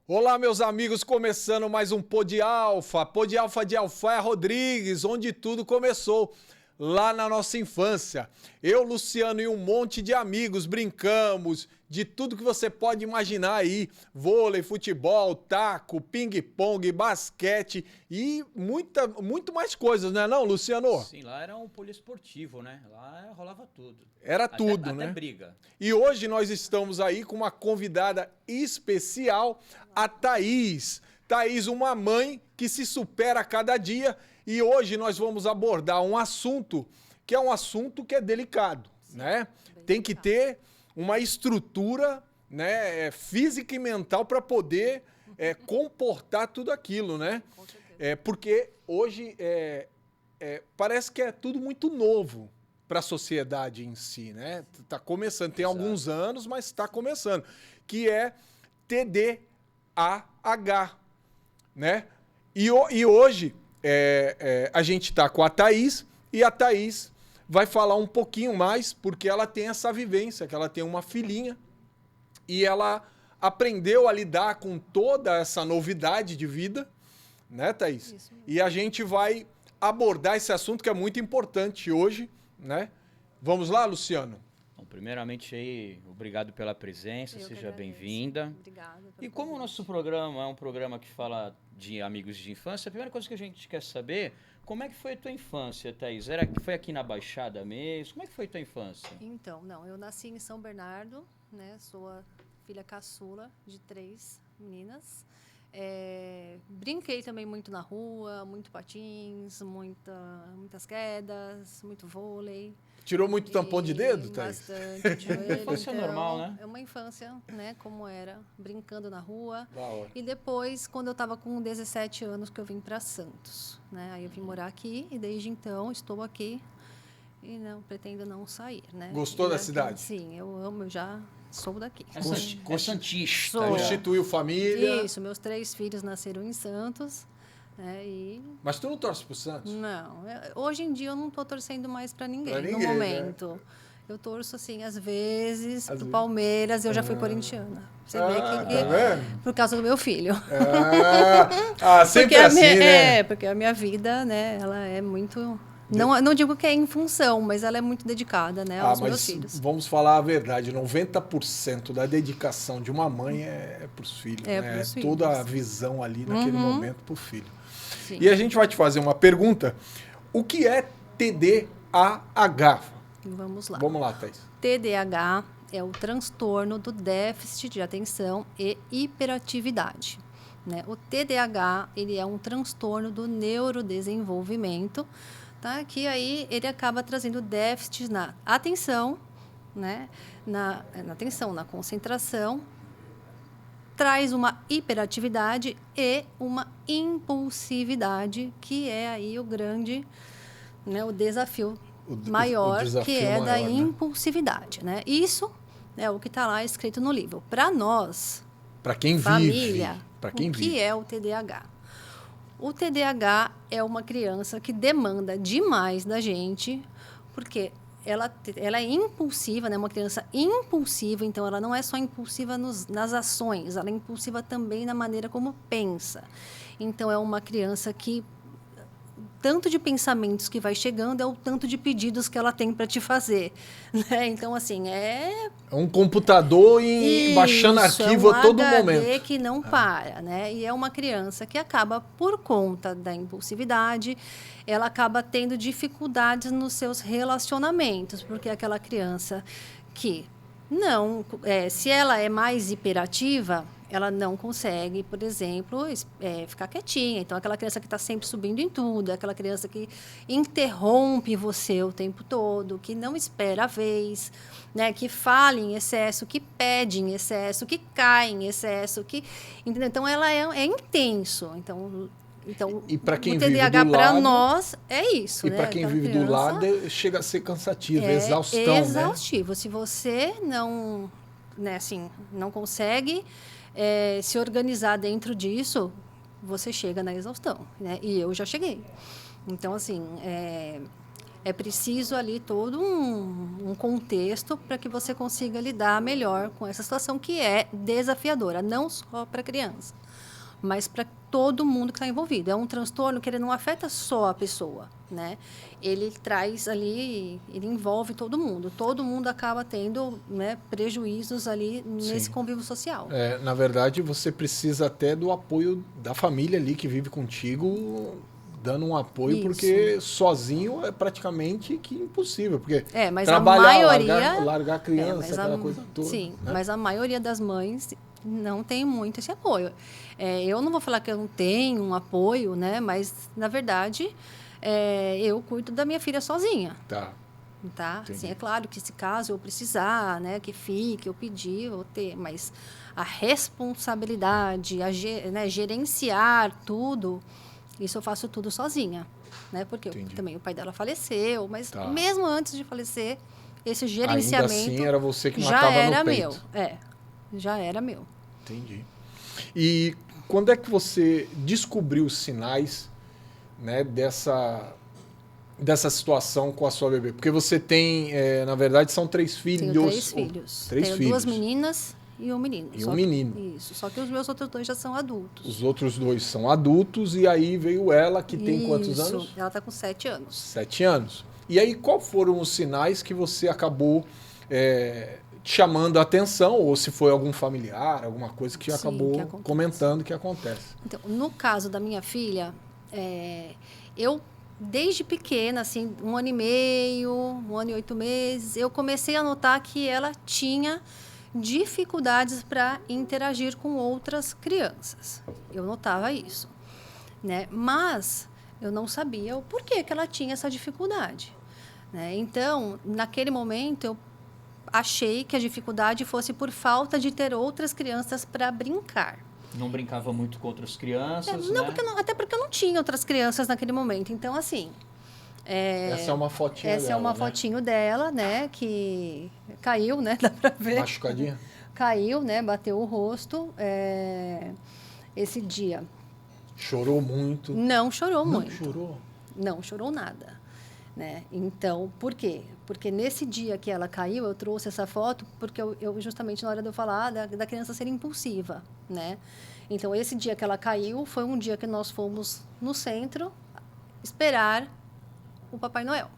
Olá, meus amigos, começando mais um Pod Alfa de Alfaia Rodrigues, onde tudo começou, lá na nossa infância. Eu, Luciano e um monte de amigos brincamos de tudo que você pode imaginar aí, vôlei, futebol, taco, ping-pong, basquete e muito mais coisas, não é não, Luciano? Sim, lá era um poliesportivo, né? Lá rolava tudo. Era tudo, até né? briga. E hoje nós estamos aí com uma convidada especial, a Thaís. Thaís, uma mãe que se supera a cada dia. E hoje nós vamos abordar um assunto que é delicado, né? Tem que ter uma estrutura, né, física e mental para poder comportar tudo aquilo, né? Com certeza. Porque hoje parece que é tudo muito novo para a sociedade em si, né? Tá começando, tem Exato. alguns anos, mas está começando, que é TDAH, né? E hoje a gente está com a Thaís e a Thaís vai falar um pouquinho mais, porque ela tem essa vivência, que ela tem uma filhinha e ela aprendeu a lidar com toda essa novidade de vida, né, Thaís? Isso mesmo. E a gente vai abordar esse assunto que é muito importante hoje, né? Vamos lá, Luciano? Bom, primeiramente aí, obrigado pela presença, Eu que seja agradeço. bem-vinda. Obrigada. E pelo como o convite. nosso programa é um programa que fala de amigos de infância, a primeira coisa que a gente quer saber, como é que foi a tua infância, Thaís? Foi aqui na Baixada mesmo? Como é que foi a tua infância? Então, não, eu nasci em São Bernardo, né? Sou a filha caçula de 3 meninas. Brinquei também muito na rua, muito patins, muitas quedas, muito vôlei. Tirou muito tampão de E dedo, Thaís? Bastante de joelho. Infância normal, né? É uma infância, né? Como era, brincando na rua. Da hora. E depois, quando eu estava com 17 anos, que eu vim para Santos, né? Aí eu vim morar aqui e desde então estou aqui e não pretendo não sair, né? Gostou E da aqui, cidade? Sim, eu amo, eu já sou daqui. É santista. Sou. já. Constituiu família. Isso, meus 3 filhos nasceram em Santos, né? E Mas tu não torce pro Santos? não, hoje em dia eu não estou torcendo mais para ninguém, Pra no ninguém, né? momento. Eu torço, assim, às vezes, Às pro vezes. Palmeiras, eu já fui corintiana. Você vê Tá que vendo? por causa do meu filho. Sempre Porque assim, né? porque a minha vida, né, ela é muito... Não digo que é em função, mas ela é muito dedicada, né, aos meus Mas filhos. vamos falar a verdade, 90% da dedicação de uma mãe é pros filhos, É né? pros Toda filhos. a visão ali naquele momento pro filho. Sim. E a gente vai te fazer uma pergunta. O que é TDAH? Vamos lá. Vamos lá, Thaís. TDAH é o transtorno do déficit de atenção e hiperatividade, né? O TDAH, ele é um transtorno do neurodesenvolvimento, tá? Que aí ele acaba trazendo déficits na atenção, né? Na atenção, na concentração, traz uma hiperatividade e uma impulsividade, que é aí o grande, né, o desafio maior, desafio que é da maior, né? impulsividade, né? Isso é o que está lá escrito no livro. Para nós, Para quem família, vive, para quem o que vive. é o TDAH? O TDAH é uma criança que demanda demais da gente, porque ela é impulsiva, né? Uma criança impulsiva, então ela não é só impulsiva nas ações, ela é impulsiva também na maneira como pensa. Então é uma criança que tanto de pensamentos que vai chegando é o tanto de pedidos que ela tem para te fazer, né? Então assim, É um computador baixando arquivo a todo HD momento. que não para, né? E é uma criança que acaba, por conta da impulsividade, ela acaba tendo dificuldades nos seus relacionamentos, porque é aquela criança que não, se ela é mais hiperativa, ela não consegue, por exemplo, ficar quietinha. Então, aquela criança que está sempre subindo em tudo, aquela criança que interrompe você o tempo todo, que não espera a vez, né? Que fala em excesso, que pede em excesso, que cai em excesso, entendeu? Então, ela é intenso. Então E para quem o vive TDAH do para lado, nós é isso, e né? para quem Aquela vive do criança lado chega a ser cansativo, é exaustão, né? exaustivo. Se você não, né, assim, não consegue se organizar dentro disso, você chega na exaustão, né? E eu já cheguei. Então, assim, É preciso ali todo um contexto para que você consiga lidar melhor com essa situação que é desafiadora, não só para a criança, mas para todo mundo que está envolvido. É um transtorno que ele não afeta só a pessoa, né? Ele traz ali, ele envolve todo mundo. Todo mundo acaba tendo, né, prejuízos ali nesse convívio social. Na verdade, você precisa até do apoio da família ali que vive contigo, dando um apoio, Isso. porque sozinho é praticamente que impossível. Porque Mas trabalhar, a maioria... largar a criança, mas aquela coisa toda. Sim, né? mas a maioria das mães não tem muito esse apoio. Eu não vou falar que eu não tenho um apoio, né? Mas, na verdade, eu cuido da minha filha sozinha. Tá? Assim, é claro que se caso eu precisar, né, que fique, eu pedir, eu vou ter, mas a responsabilidade, né, gerenciar tudo, isso eu faço tudo sozinha, né? Porque também o pai dela faleceu, mas mesmo antes de falecer, esse gerenciamento ainda assim era você que já matava era no peito. meu. Já era meu. Entendi. E quando é que você descobriu os sinais, né, dessa situação com a sua bebê? Porque você tem, na verdade, são 3 filhos. Tenho 3 filhos. Tenho 2 meninas e um menino. E um menino. Isso. Só que os meus outros 2 já são adultos. Os outros 2 são adultos e aí veio ela, que tem quantos anos? Ela está com 7 anos. 7 anos. E aí, qual foram os sinais que você acabou chamando a atenção, ou se foi algum familiar, alguma coisa que acabou comentando que acontece? Então, no caso da minha filha, eu, desde pequena, assim, 1 ano e meio, 1 ano e 8 meses, eu comecei a notar que ela tinha dificuldades para interagir com outras crianças. Eu notava isso, né? Mas eu não sabia o porquê que ela tinha essa dificuldade, né? Então, naquele momento, eu achei que a dificuldade fosse por falta de ter outras crianças para brincar. Não brincava muito com outras crianças, Não, né? até porque eu não tinha outras crianças naquele momento. Então, assim... essa é uma fotinha dela, Essa é uma fotinho dela, né? Que caiu, né? Dá para ver. Machucadinha? Caiu, né? Bateu o rosto. Esse dia. Chorou muito? Não chorou muito. Não chorou? Não chorou nada, né? Então, por quê? Porque nesse dia que ela caiu, eu trouxe essa foto porque eu justamente na hora de eu falar da criança ser impulsiva, né? Então, esse dia que ela caiu foi um dia que nós fomos no centro esperar o Papai Noel.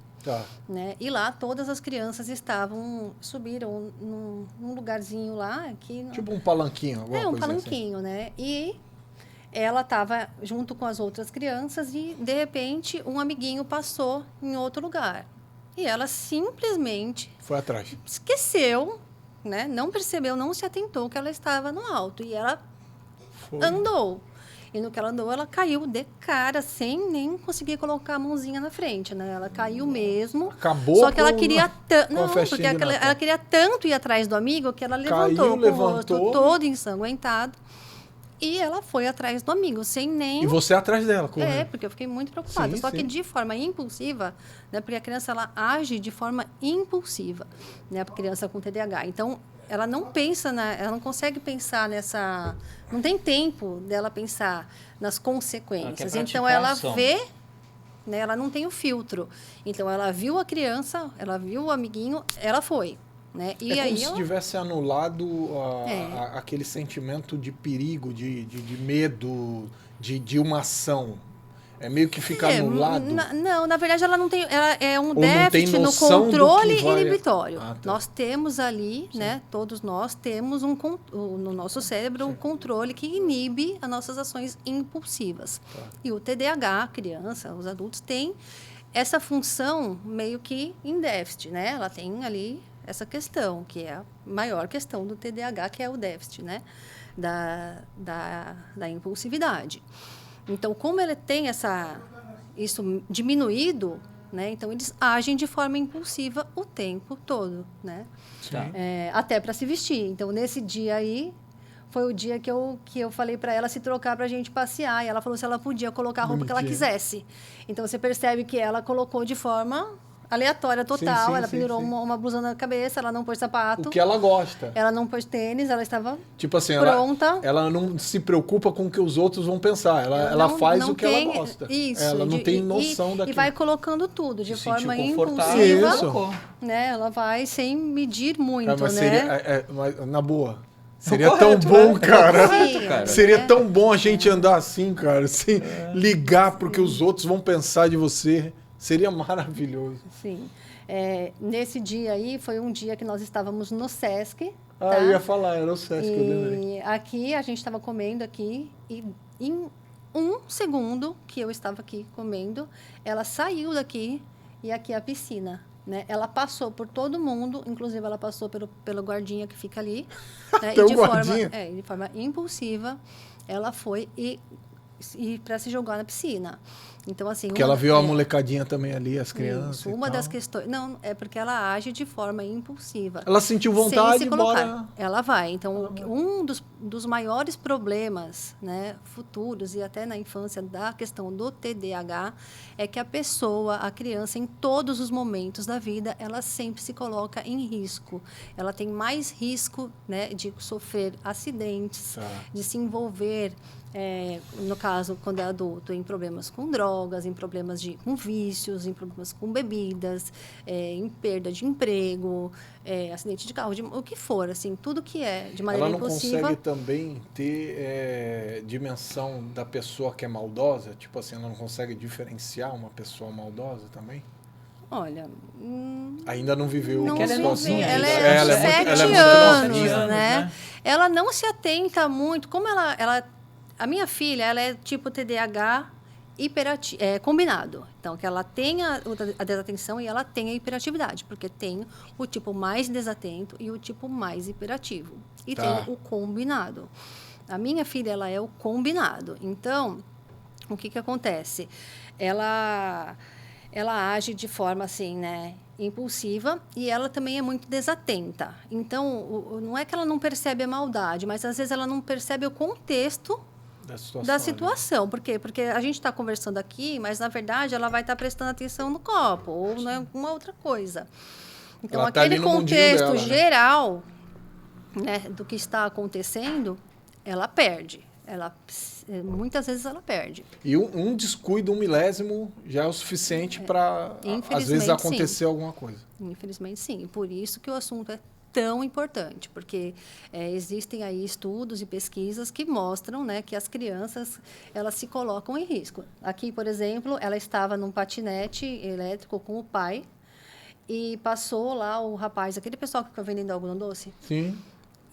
Né? E lá todas as crianças subiram num lugarzinho lá que... Tipo um palanquinho, alguma coisa um palanquinho, assim, né? E ela estava junto com as outras crianças e, de repente, um amiguinho passou em outro lugar. E ela simplesmente... foi atrás. Esqueceu, né? Não percebeu, não se atentou que ela estava no alto. E ela andou. E no que ela andou, ela caiu de cara, sem nem conseguir colocar a mãozinha na frente, né? Ela caiu mesmo. Acabou. Só que ela queria tanto... Não, porque ela queria tanto ir atrás do amigo que ela levantou com o rosto todo ensanguentado. E ela foi atrás do amigo, sem nem... E você atrás dela, correndo. Porque eu fiquei muito preocupada. Só que de forma impulsiva, né? Porque a criança, ela age de forma impulsiva, né? A criança com TDAH. Então, ela não pensa, ela não consegue pensar nessa... Não tem tempo dela pensar nas consequências. Então, ela vê, né? Ela não tem o filtro. Então, ela viu a criança, ela viu o amiguinho, ela foi. Né? E como aí se tivesse anulado aquele sentimento de perigo, de medo, de uma ação. É meio que fica anulado. Não, na verdade ela não tem. Ela é um Ou déficit no controle inibitório. Tá. Nós temos ali, né? Todos nós temos no nosso cérebro um controle que inibe as nossas ações impulsivas. E o TDAH, a criança, os adultos têm essa função meio que em déficit, né? Ela tem ali essa questão, que é a maior questão do TDAH, que é o déficit, né? Da impulsividade. Então, como ele tem isso diminuído, né? Então, eles agem de forma impulsiva o tempo todo, né? Até para se vestir. Então, nesse dia aí, foi o dia que eu falei para ela se trocar para a gente passear. E ela falou se ela podia colocar a roupa que ela quisesse. Então, você percebe que ela colocou de forma aleatória total. Sim, Ela sim, pendurou sim. uma blusa na cabeça, ela não pôs sapato. O que ela gosta. Ela não pôs tênis, ela estava Tipo assim, pronta. ela não se preocupa com o que os outros vão pensar. Ela não- faz não o que tem- ela gosta. Isso, Ela não tem e noção e daquilo. vai colocando tudo de Se forma sentiu confortável, impulsiva. Isso. colocou. Né? Ela vai sem medir muito, Mas né? seria, mas, na boa, seria correto, tão bom, né? cara. Sim, cara. Seria né? tão bom a gente andar assim, cara, sem ligar porque os outros vão pensar de você. Seria maravilhoso. Sim. Nesse dia aí, foi um dia que nós estávamos no Sesc. Ah, tá? eu ia falar, era o Sesc, eu lembrei. E aqui, a gente estava comendo aqui, e em um segundo que eu estava aqui comendo, ela saiu daqui, e aqui é a piscina. Né? Ela passou por todo mundo, inclusive ela passou pelo guardinha que fica ali. Né? Tem E um guardinha? de forma impulsiva, ela foi e para se jogar na piscina. Então, assim. Porque ela viu a molecadinha também ali, as crianças. Isso, e uma tal. das questões. Não, é porque ela age de forma impulsiva. Ela sentiu vontade sem se e colocar. bora. Ela vai. Então, um dos maiores problemas, né, futuros e até na infância da questão do TDAH é que a pessoa, a criança, em todos os momentos da vida, ela sempre se coloca em risco. Ela tem mais risco, né, de sofrer acidentes, Tá. de se envolver, no caso, quando é adulto, em problemas com drogas, em problemas com vícios, em problemas com bebidas, em perda de emprego, acidente de carro, o que for, assim, tudo que é de maneira Ela não impulsiva. consegue também ter dimensão da pessoa que é maldosa? Tipo assim, ela não consegue diferenciar uma pessoa maldosa também? Olha, Ainda não viveu não que ela é vive. novinha Ela ainda, é né? de ela é 7 muito anos, novinha. né? Ela não se atenta muito. Como a minha filha, ela é tipo TDAH combinado. Então, que ela tenha a desatenção e ela tenha a hiperatividade, porque tem o tipo mais desatento e o tipo mais hiperativo. E Tá. tem o combinado. A minha filha, ela é o combinado. Então, o que acontece? Ela age de forma assim, né, impulsiva, e ela também é muito desatenta. Então, não é que ela não percebe a maldade, mas às vezes ela não percebe o contexto da situação. né? Por quê? Porque a gente está conversando aqui, mas na verdade ela vai estar prestando atenção no copo ou em alguma outra coisa. Então, Ela tá ali aquele no mundinho contexto dela, né? geral, né, do que está acontecendo, ela perde. Muitas vezes ela perde. E um descuido, 1 milésimo, já é o suficiente para, às vezes, Infelizmente, acontecer alguma coisa. Infelizmente, sim. E por isso que o assunto é tão importante, porque existem aí estudos e pesquisas que mostram, né, que as crianças, elas se colocam em risco. Aqui, por exemplo, ela estava num patinete elétrico com o pai e passou lá o rapaz, aquele pessoal que fica vendendo algodão doce, Sim.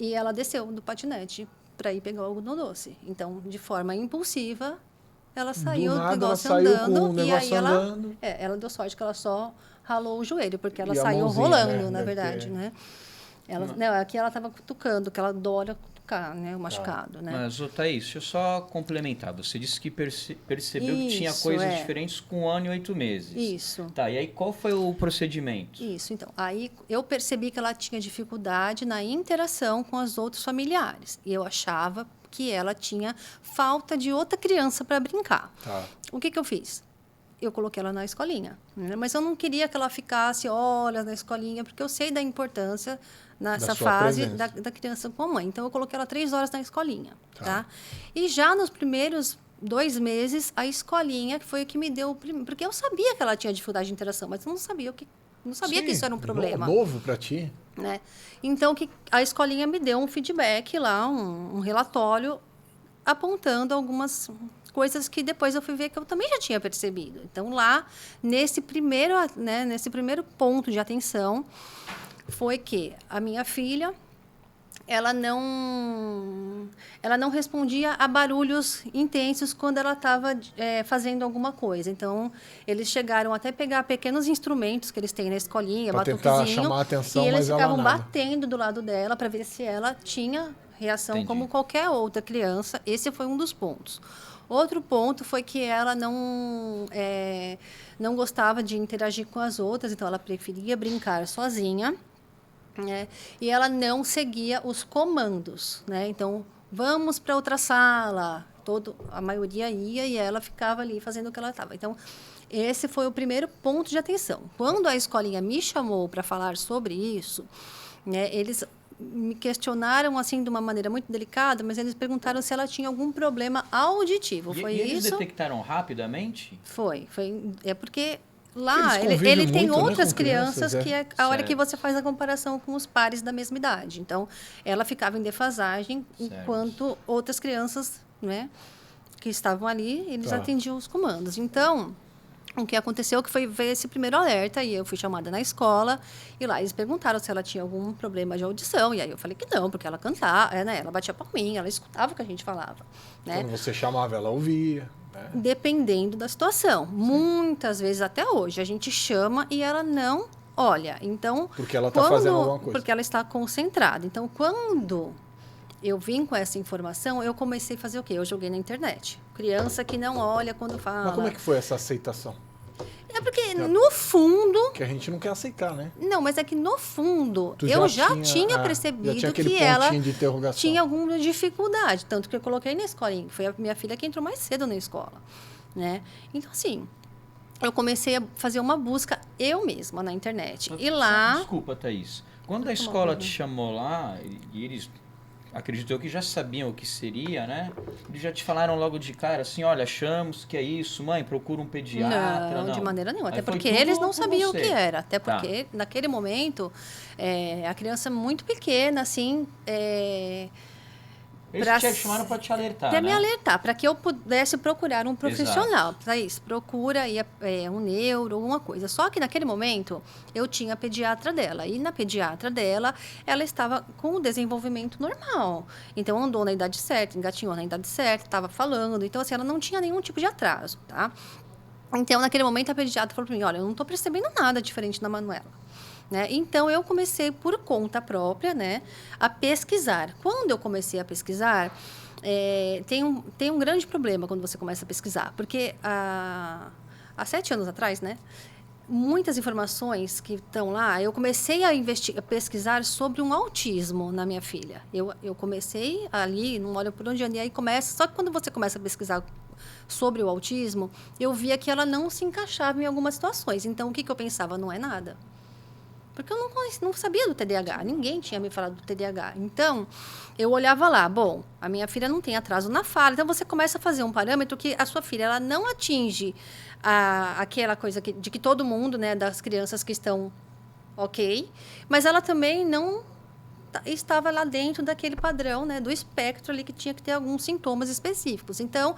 e ela desceu do patinete para ir pegar o algodão doce. Então, de forma impulsiva, ela saiu Do do nada, ela negócio saiu andando, com o e negócio aí andando. ela deu sorte que ela só ralou o joelho, porque ela E a saiu mãozinha, rolando, né? na Deve verdade, ter. né? Aqui ela estava cutucando, que ela adora cutucar, né? O machucado, né? Mas, ô, Thaís, deixa eu só complementar. Você disse que percebeu que tinha Isso, coisas diferentes com 1 ano e 8 meses. Isso. Tá, e aí qual foi o procedimento? Isso, então. Aí eu percebi que ela tinha dificuldade na interação com os outros familiares. E eu achava que ela tinha falta de outra criança para brincar. Tá. O que eu fiz? Eu coloquei ela na escolinha, né? Mas eu não queria que ela ficasse horas na escolinha, porque eu sei da importância nessa Da sua fase presença. da criança com a mãe. Então, eu coloquei ela 3 horas na escolinha, tá? E já nos primeiros 2 meses, a escolinha que foi o que me deu... Porque eu sabia que ela tinha dificuldade de interação, mas eu não sabia que Sim, isso era um problema. Novo para ti. Né? Então, a escolinha me deu um feedback lá, um relatório, apontando algumas coisas que depois eu fui ver que eu também já tinha percebido. Então, lá, nesse primeiro ponto de atenção, foi que a minha filha, ela não respondia a barulhos intensos quando ela estava fazendo alguma coisa. Então, eles chegaram até pegar pequenos instrumentos que eles têm na escolinha, Pra tentar batuquezinho, chamar a atenção, e eles mas ela ficavam nada. batendo do lado dela para ver se ela tinha reação Entendi. como qualquer outra criança. Esse foi um dos pontos. Outro ponto foi que ela não gostava de interagir com as outras, então ela preferia brincar sozinha. Né? E ela não seguia os comandos, né? Então, vamos para outra sala. A maioria ia e ela ficava ali fazendo o que ela estava. Então, Esse foi o primeiro ponto de atenção. Quando a escolinha me chamou para falar sobre isso, né, eles me questionaram assim de uma maneira muito delicada, mas eles perguntaram se ela tinha algum problema auditivo. E, Foi e eles isso? detectaram rapidamente? Foi. É porque lá Eles ele tem convivem muito, né, outras com crianças, crianças que é a hora que Certo. você faz a comparação com os pares da mesma idade. Então, ela ficava em defasagem, Certo. enquanto outras crianças, né, que estavam ali, eles Tá. atendiam os comandos. Então, o que aconteceu que veio esse primeiro alerta, e eu fui chamada na escola, e lá eles perguntaram se ela tinha algum problema de audição, e aí eu falei que não, porque ela cantava, né, ela batia palminha, ela escutava o que a gente falava, né? Quando você chamava, ela ouvia. Né? Dependendo da situação. Muitas vezes, até hoje, a gente chama e ela não olha. Então, Porque ela está fazendo alguma coisa. porque ela está concentrada. Então, quando eu vim com essa informação, eu comecei a fazer o quê? Eu joguei na internet. Criança que não olha quando fala. Mas como é que foi essa aceitação? É porque, no fundo... Que a gente não quer aceitar, né? Não, mas é que, no fundo, Tu eu já tinha já percebido tinha aquele que ela pontinho de interrogação. tinha alguma dificuldade. Tanto que eu coloquei na escolinha, que foi a minha filha que entrou mais cedo na escola, né? Então, assim, eu comecei a fazer uma busca eu mesma na internet. E lá... Desculpa, Thaís. Quando a Pode tomar escola uma te chamou lá, e eles, acredito eu que já sabiam o que seria, né? Eles já te falaram logo de cara, assim, olha, achamos que é isso, mãe, procura um pediatra. Não, de maneira nenhuma. Aí Até foi porque tudo eles não com sabiam o você. que era. Até Tá. porque, naquele momento, a criança muito pequena, assim... Eles pra te chamaram para te alertar, Para né? me alertar, para que eu pudesse procurar um profissional. Thaís, procura aí, um neuro, alguma coisa. Só que naquele momento eu tinha a pediatra dela. E na pediatra dela, ela estava com o desenvolvimento normal. Então andou na idade certa, engatinhou na idade certa, estava falando. Então, assim, ela não tinha nenhum tipo de atraso, tá? Então, naquele momento, a pediatra falou para mim: olha, eu não estou percebendo nada diferente na Manuela. Né? Então, eu comecei por conta própria, né, a pesquisar. Quando eu comecei a pesquisar, tem um grande problema quando você começa a pesquisar, porque há 7 anos atrás, né, muitas informações que estão lá, eu comecei a pesquisar sobre um autismo na minha filha. Eu comecei ali, não olho por onde andei, aí começa. Só que quando você começa a pesquisar sobre o autismo, eu via que ela não se encaixava em algumas situações. Então, o que eu pensava? Não é nada. Porque eu não sabia do TDAH, ninguém tinha me falado do TDAH. Então, eu olhava lá, bom, a minha filha não tem atraso na fala, então você começa a fazer um parâmetro que a sua filha ela não atinge aquela coisa de que todo mundo, né, das crianças que estão ok, mas ela também não estava lá dentro daquele padrão, né, do espectro ali que tinha que ter alguns sintomas específicos. Então,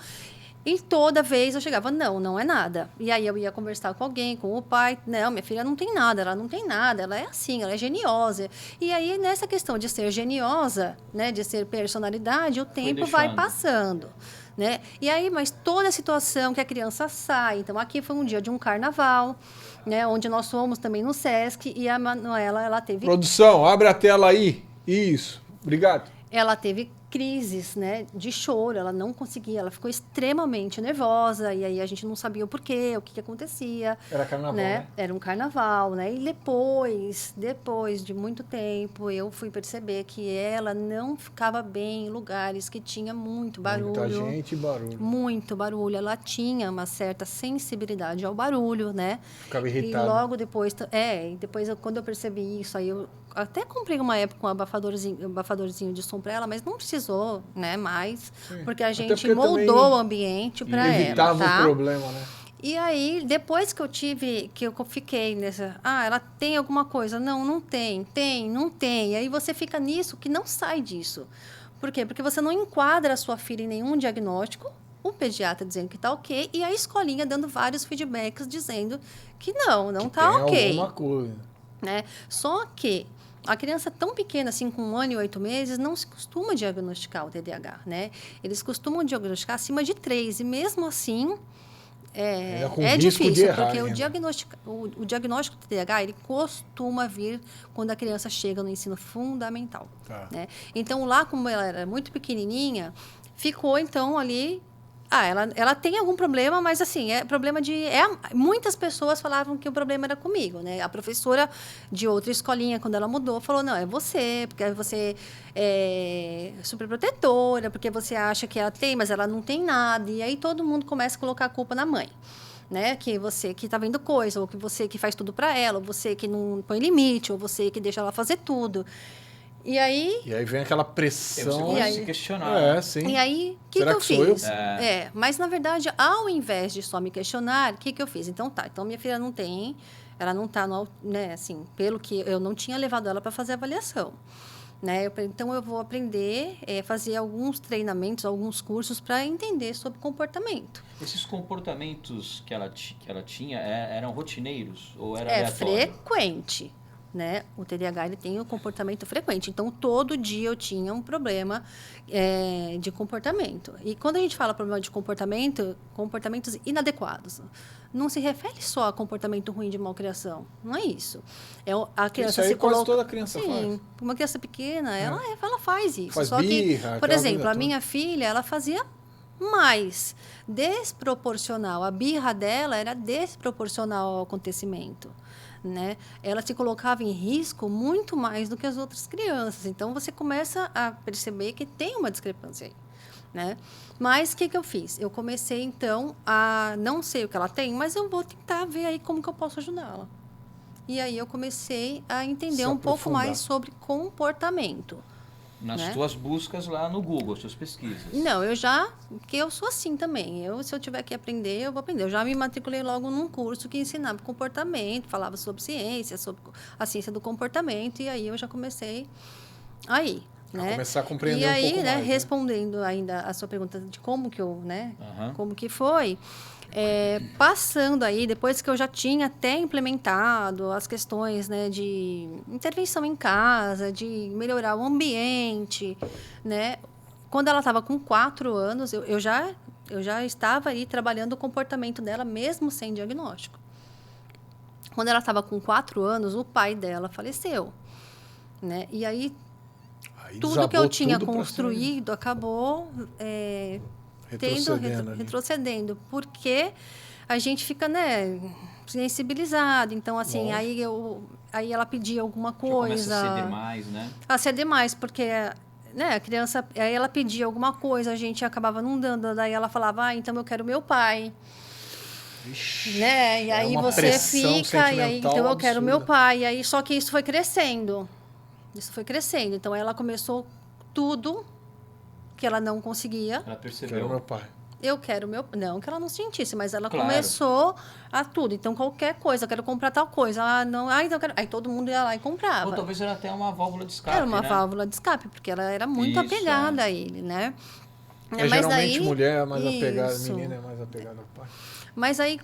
e toda vez eu chegava, não é nada. E aí eu ia conversar com alguém, com o pai. Não, minha filha não tem nada, ela não tem nada, ela é assim, ela é geniosa. E aí, nessa questão de ser geniosa, né, de ser personalidade, o tempo vai passando. Né? E aí, mas toda a situação que a criança sai. Então, aqui foi um dia de um carnaval, né, onde nós fomos também no Sesc, e a Manuela, ela teve... Produção, abre a tela aí. Isso. Obrigado. Ela teve crises, né, de choro, ela não conseguia, ela ficou extremamente nervosa, e aí a gente não sabia o porquê, o que acontecia. Era carnaval, né? Era um carnaval, né? E depois de muito tempo, eu fui perceber que ela não ficava bem em lugares que tinha muito barulho. Muita gente e barulho. Muito barulho. Ela tinha uma certa sensibilidade ao barulho, né? Ficava irritada. E logo depois, quando eu percebi isso, aí eu até comprei uma época um abafadorzinho de som para ela, mas não precisou, né, mais, Sim. porque a Até gente porque moldou o ambiente para ela, evitava tá? o problema, né? E aí, depois que eu fiquei nessa, ela tem alguma coisa? Não tem, não tem. E aí você fica nisso que não sai disso. Por quê? Porque você não enquadra a sua filha em nenhum diagnóstico, o pediatra dizendo que está ok, e a escolinha dando vários feedbacks dizendo que não está ok. Alguma coisa. Né? Só que a criança tão pequena, assim, com 1 ano e 8 meses, não se costuma diagnosticar o TDAH, né? Eles costumam diagnosticar acima de 3, e mesmo assim é difícil, porque o diagnóstico do TDAH, ele costuma vir quando a criança chega no ensino fundamental. Tá. Né? Então, lá, como ela era muito pequenininha, ficou, então, ali... ela tem algum problema, mas assim, problema de... muitas pessoas falavam que o problema era comigo, né? A professora de outra escolinha, quando ela mudou, falou, não, é você, porque você é super protetora, porque você acha que ela tem, mas ela não tem nada. E aí todo mundo começa a colocar a culpa na mãe. né? Que você que tá vendo coisa, ou que você que faz tudo para ela, ou você que não põe limite, ou você que deixa ela fazer tudo. E aí vem aquela Você pressão. pode aí- se questionar. Sim. E aí, o que Será eu que sou eu? fiz? Mas na verdade, ao invés de só me questionar, o que eu fiz? Então minha filha não tem, ela não está no, né, assim, pelo que eu não tinha levado ela para fazer avaliação, né? Então eu vou aprender, fazer alguns treinamentos, alguns cursos para entender sobre comportamento. Esses comportamentos que ela tinha eram rotineiros ou era É aleatório? frequente, né? O TDAH ele tem um comportamento frequente. Então, todo dia eu tinha um problema de comportamento. E quando a gente fala problema de comportamento, comportamentos inadequados, não se refere só a comportamento ruim de malcriação. Não é isso. A criança Isso aí se quase coloca... toda criança Sim, faz. uma criança pequena, ela faz isso. Faz Só birra, que, por aquela exemplo, coisa a toda. minha filha, ela fazia mais desproporcional. A birra dela era desproporcional ao acontecimento, né? Ela se colocava em risco muito mais do que as outras crianças. Então, você começa a perceber que tem uma discrepância aí, né? Mas, o que eu fiz? Eu comecei, então, a... Não sei o que ela tem, mas eu vou tentar ver aí como que eu posso ajudá-la. E aí, eu comecei a entender Se um pouco aprofundar. mais sobre comportamento. Nas né? tuas buscas lá no Google, as tuas pesquisas. Não, porque eu sou assim também. Se eu tiver que aprender, eu vou aprender. Eu já me matriculei logo num curso que ensinava comportamento, falava sobre ciência, sobre a ciência do comportamento, e aí eu já comecei aí, né? Começar a compreender E aí, um pouco né, mais. Né? respondendo ainda a sua pergunta de como que eu, né, Aham. como que foi, passando aí, depois que eu já tinha até implementado as questões, né, de intervenção em casa, de melhorar o ambiente, né? Quando ela estava com 4 anos, eu já estava aí trabalhando o comportamento dela, mesmo sem diagnóstico. Quando ela estava com 4 anos, o pai dela faleceu, né? E aí, tudo que eu tinha construído acabou retrocedendo, porque a gente fica, né, sensibilizado. Então, assim, aí ela pedia alguma coisa. Já começa a ceder mais, né? A ceder mais, porque, né, a criança, aí ela pedia alguma coisa, a gente acabava não dando, daí ela falava, então eu quero meu pai. Ixi, Né? E aí você fica, e aí, então eu quero meu pai. E aí, só que isso foi crescendo. Então ela começou tudo que ela não conseguia. Ela percebeu. Quero meu pai. Eu quero meu... Não que ela não sentisse, mas ela Claro. começou a tudo. Então, qualquer coisa, eu quero comprar tal coisa. Então eu quero... Aí todo mundo ia lá e comprava. Ou talvez era até uma válvula de escape, Era uma né? válvula de escape, porque ela era muito Isso, apegada a ele, né? Mas geralmente mulher é mais apegada, menina é mais apegada ao pai. Mas aí,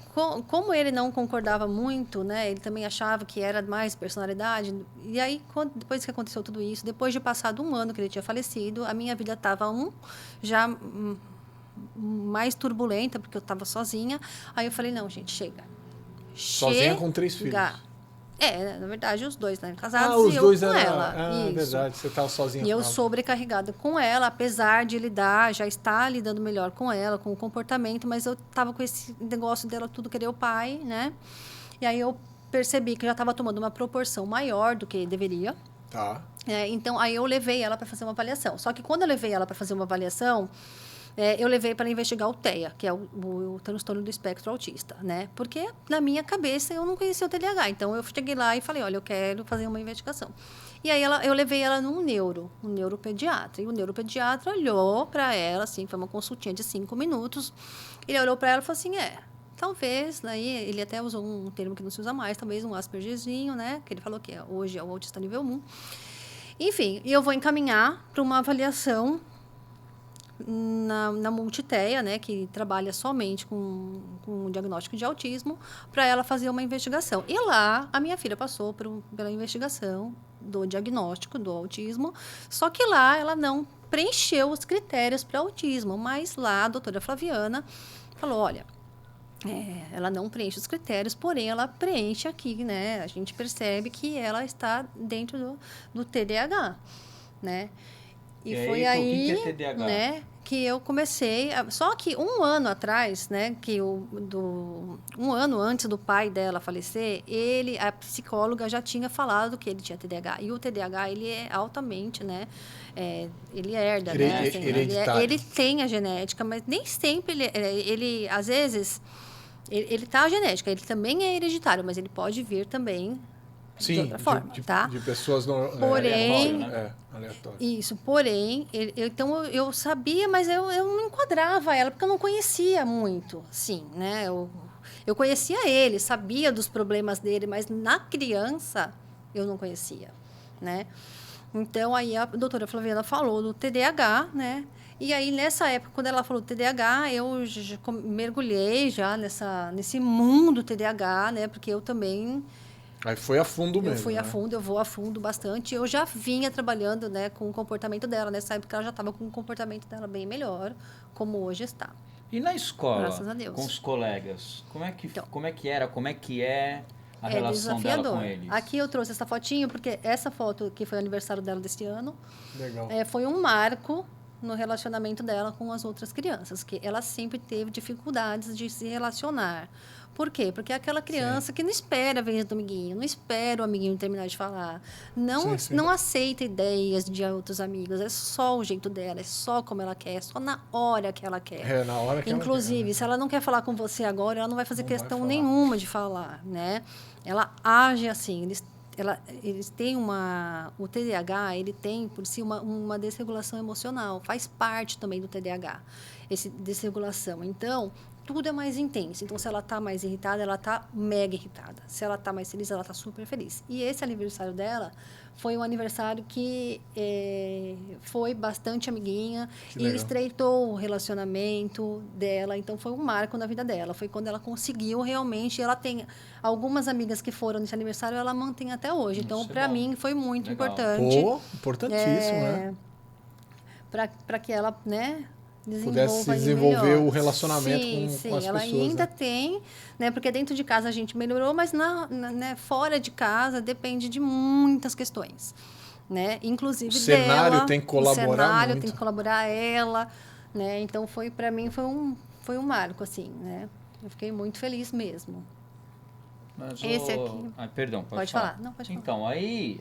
como ele não concordava muito, né? Ele também achava que era mais personalidade. E aí, depois que aconteceu tudo isso, depois de passado 1 ano que ele tinha falecido, a minha vida estava já mais turbulenta, porque eu estava sozinha. Aí eu falei, não, gente, chega. Sozinha com 3 filhos? Na verdade, os 2, né? Casados os e eu dois com ela. É verdade, você estava sozinha E com eu ela. sobrecarregada com ela, apesar de já estar lidando melhor com ela, com o comportamento, mas eu estava com esse negócio dela tudo querer o pai, né? E aí eu percebi que já estava tomando uma proporção maior do que deveria. Tá. Então, aí eu levei ela para fazer uma avaliação. Só que quando eu levei ela para fazer uma avaliação, eu levei para investigar o TEA, que é o transtorno do espectro autista, né? Porque na minha cabeça eu não conhecia o TDAH. Então eu cheguei lá e falei, olha, eu quero fazer uma investigação. E aí eu levei ela num neuropediatra. E o neuropediatra olhou para ela, assim, foi uma consultinha de 5 minutos. Ele olhou para ela e falou assim, talvez, aí ele até usou um termo que não se usa mais, talvez um Aspergerzinho, né? Que ele falou que hoje é o autista nível 1. Enfim, e eu vou encaminhar para uma avaliação na Multitea, né, que trabalha somente com o diagnóstico de autismo, para ela fazer uma investigação. E lá, a minha filha passou pela investigação do diagnóstico do autismo, só que lá ela não preencheu os critérios para autismo, mas lá a doutora Flaviana falou, olha, ela não preenche os critérios, porém ela preenche aqui, né, a gente percebe que ela está dentro do TDAH, né. E foi aí, o que é TDAH? né, que eu comecei... Só que 1 ano atrás, né, 1 ano antes do pai dela falecer, a psicóloga já tinha falado que ele tinha TDAH. E o TDAH, ele é altamente, né, ele herda, né? Assim, ele tem a genética, mas nem sempre ele às vezes... ele tá a genética, ele também é hereditário, mas ele pode vir também de outra forma, tá? De pessoas Porém, aleatórias. Isso, porém, então eu sabia, mas eu não enquadrava ela, porque eu não conhecia muito, sim, né? Eu conhecia ele, sabia dos problemas dele, mas na criança eu não conhecia, né? Então, aí a doutora Flaviana falou do TDAH, né? E aí, nessa época, quando ela falou do TDAH, eu já mergulhei já nesse mundo TDAH, né? Porque eu também... Aí foi a fundo mesmo, Eu fui a fundo, eu vou a fundo bastante. Eu já vinha trabalhando, né, com o comportamento dela. Nessa época, ela já estava com o comportamento dela bem melhor, como hoje está. E na escola, Graças a Deus. com os colegas, como é que é a É relação dela desafiador. com eles? Aqui eu trouxe essa fotinho, porque essa foto, que foi o aniversário dela deste ano, Legal. foi um marco no relacionamento dela com as outras crianças, que ela sempre teve dificuldades de se relacionar. Por quê? Porque é aquela criança que não espera a vez do amiguinho, não espera o amiguinho terminar de falar, não aceita ideias de outros amigos, é só o jeito dela, é só como ela quer, é só na hora que ela quer. É, na hora que Inclusive, ela quer, né? se ela não quer falar com você agora, ela não vai fazer Não vai questão falar. nenhuma de falar, né? Ela age assim, eles têm o TDAH, ele tem por si uma desregulação emocional, faz parte também do TDAH, essa desregulação. Então, tudo é mais intenso. Então, se ela está mais irritada, ela está mega irritada. Se ela está mais feliz, ela está super feliz. E esse aniversário dela foi um aniversário que foi bastante amiguinha e estreitou o relacionamento dela. Então, foi um marco na vida dela. Foi quando ela conseguiu realmente... Ela tem algumas amigas que foram nesse aniversário, ela mantém até hoje. Então, para mim, foi muito importante. Pô, importantíssimo, né? Para que ela, né... Pudesse desenvolver o relacionamento com as ela pessoas. Ainda né? tem, né? Porque dentro de casa a gente melhorou, mas né, fora de casa depende de muitas questões, né? Inclusive o cenário dela, tem que colaborar o cenário muito. tem que colaborar ela, né? Então para mim foi um marco assim, né? Eu fiquei muito feliz mesmo. Mas esse aqui. Perdão, pode falar. Não, pode falar. Então, aí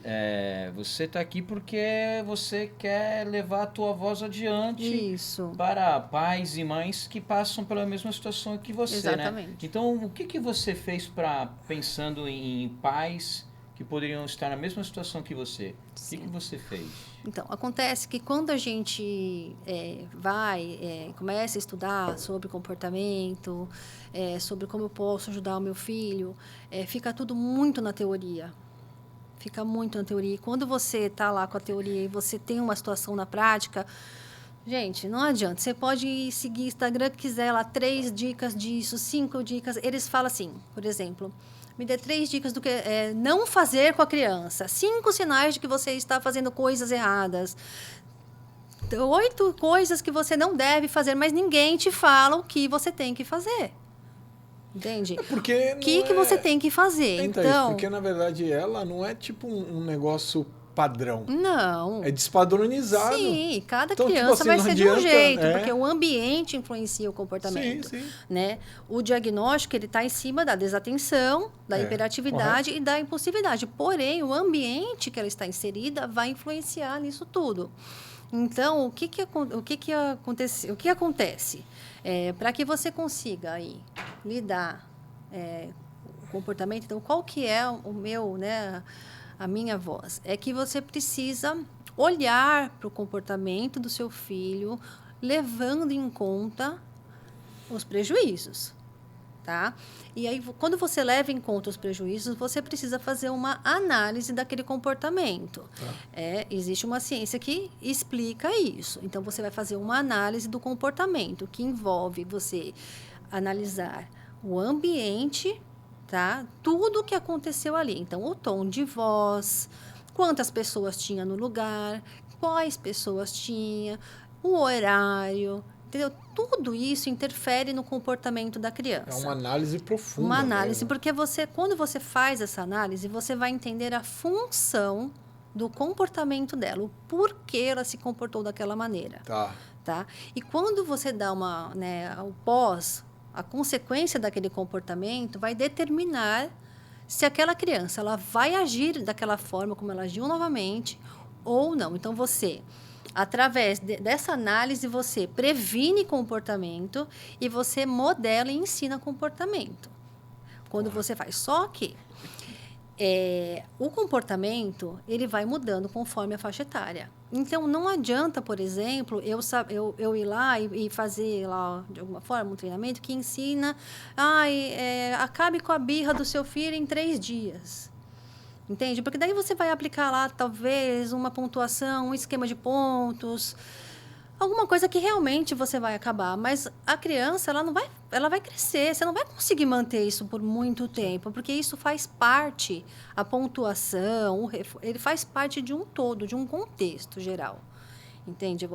você está aqui porque você quer levar a tua voz adiante Isso. para pais e mães que passam pela mesma situação que você, Exatamente. né? Então, o que você fez pensando em pais que poderiam estar na mesma situação que você? Sim. O que você fez? Então, acontece que quando a gente começa a estudar sobre comportamento, sobre como eu posso ajudar o meu filho, fica tudo muito na teoria. Fica muito na teoria. E quando você está lá com a teoria e você tem uma situação na prática, gente, não adianta. Você pode seguir Instagram que quiser lá, 3 dicas disso, 5 dicas. Eles falam assim, por exemplo... Me dê 3 dicas do que não fazer com a criança. 5 sinais de que você está fazendo coisas erradas. 8 coisas que você não deve fazer, mas ninguém te fala o que você tem que fazer. Entende? Porque o que você tem que fazer? Então, porque, na verdade, ela não é tipo um negócio padrão. Não. É despadronizado. Sim, cada então, criança tipo assim, vai não ser adianta, de um jeito, porque o ambiente influencia o comportamento. Sim. Né? O diagnóstico ele está em cima da desatenção, da hiperatividade e da impulsividade. Porém, o ambiente que ela está inserida vai influenciar nisso tudo. Então, o que acontece? Para que você consiga aí, lidar com o comportamento, então, qual que é o meu, né, a minha voz? É que você precisa olhar para o comportamento do seu filho, levando em conta os prejuízos, tá? E aí, quando você leva em conta os prejuízos, você precisa fazer uma análise daquele comportamento. Existe uma ciência que explica isso. Então, você vai fazer uma análise do comportamento, que envolve você analisar o ambiente, tá? Tudo o que aconteceu ali. Então, o tom de voz, quantas pessoas tinha no lugar, quais pessoas tinha, o horário, entendeu? Tudo isso interfere no comportamento da criança. É uma análise profunda. Uma análise, mesmo. porque quando você faz essa análise, você vai entender a função do comportamento dela, o porquê ela se comportou daquela maneira. Tá? E quando você dá o pós, a consequência daquele comportamento vai determinar se aquela criança ela vai agir daquela forma como ela agiu novamente ou não. Então, você Através dessa análise, você previne comportamento e você modela e ensina comportamento. Quando você faz. Só que o comportamento, ele vai mudando conforme a faixa etária. Então, não adianta, por exemplo, eu ir lá e fazer, lá, de alguma forma, um treinamento que ensina, acabe com a birra do seu filho em 3 dias. Entende? Porque daí você vai aplicar lá, talvez, uma pontuação, um esquema de pontos, alguma coisa que realmente você vai acabar. Mas a criança, ela vai crescer, você não vai conseguir manter isso por muito tempo, porque isso faz parte, a pontuação, ele faz parte de um todo, de um contexto geral. Entende?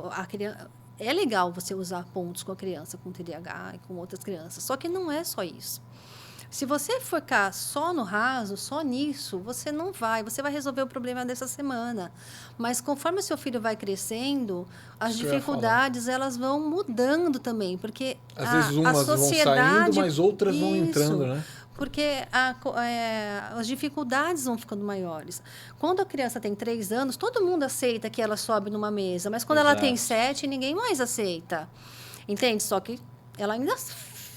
É legal você usar pontos com a criança, com TDAH e com outras crianças, só que não é só isso. Se você focar só no raso, só nisso, você vai resolver o problema dessa semana. Mas conforme o seu filho vai crescendo, as dificuldades elas vão mudando também, porque às vezes umas vão saindo, mas outras vão entrando, né? Porque as dificuldades vão ficando maiores. Quando a criança tem 3 anos, todo mundo aceita que ela sobe numa mesa, mas quando ela tem 7, ninguém mais aceita. Entende? Só que ela ainda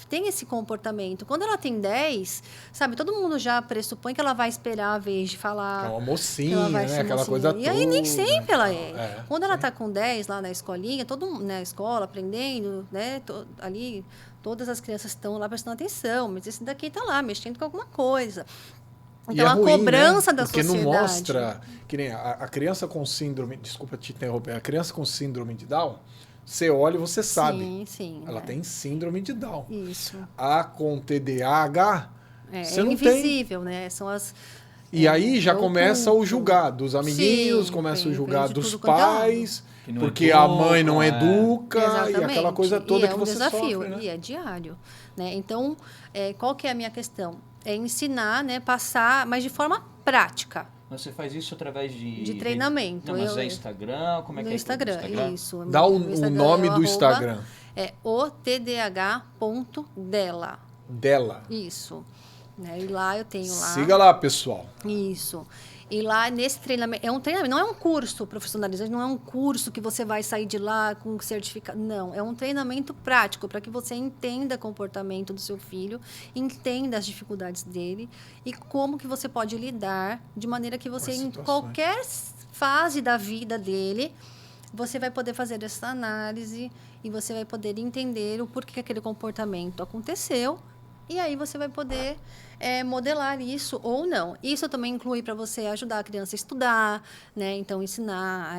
tem esse comportamento. Quando ela tem 10, sabe, todo mundo já pressupõe que ela vai esperar a vez de falar. É uma mocinha, né? Aquela coisa toda. E aí nem sempre ela é. Quando ela está com 10 lá na escolinha, na escola, aprendendo, né? Ali, todas as crianças estão lá prestando atenção, mas esse daqui está lá, mexendo com alguma coisa. Então, a ruim, cobrança, né? Da porque sociedade. Porque não mostra, que nem a criança com síndrome, desculpa te interromper, a criança com síndrome de Down, você olha e você sabe. Sim. Ela tem síndrome de Down. Isso. A com TDAH, você não invisível, né? São as... E aí já começa o julgar dos amiguinhos, começa o julgar dos pais, porque a mãe não educa, e aquela coisa toda que você sofre, né? E é diário, né? Então, qual que é a minha questão? É ensinar, né? Passar, mas de forma prática. Você faz isso através de treinamento. Não, mas é Instagram? Como é que é? Instagram, isso. Dá o nome do Instagram. É otdh.dela. Dela. Isso. E lá eu tenho lá. Siga lá, pessoal. Isso. E lá nesse treinamento, é um treinamento, não é um curso profissionalizante, não é um curso que você vai sair de lá com certificado. Não, é um treinamento prático para que você entenda o comportamento do seu filho, entenda as dificuldades dele e como que você pode lidar de maneira que você, em qualquer fase da vida dele, você vai poder fazer essa análise e você vai poder entender o porquê aquele comportamento aconteceu. E aí você vai poder modelar isso ou não. Isso também inclui para você ajudar a criança a estudar, né? Então, ensinar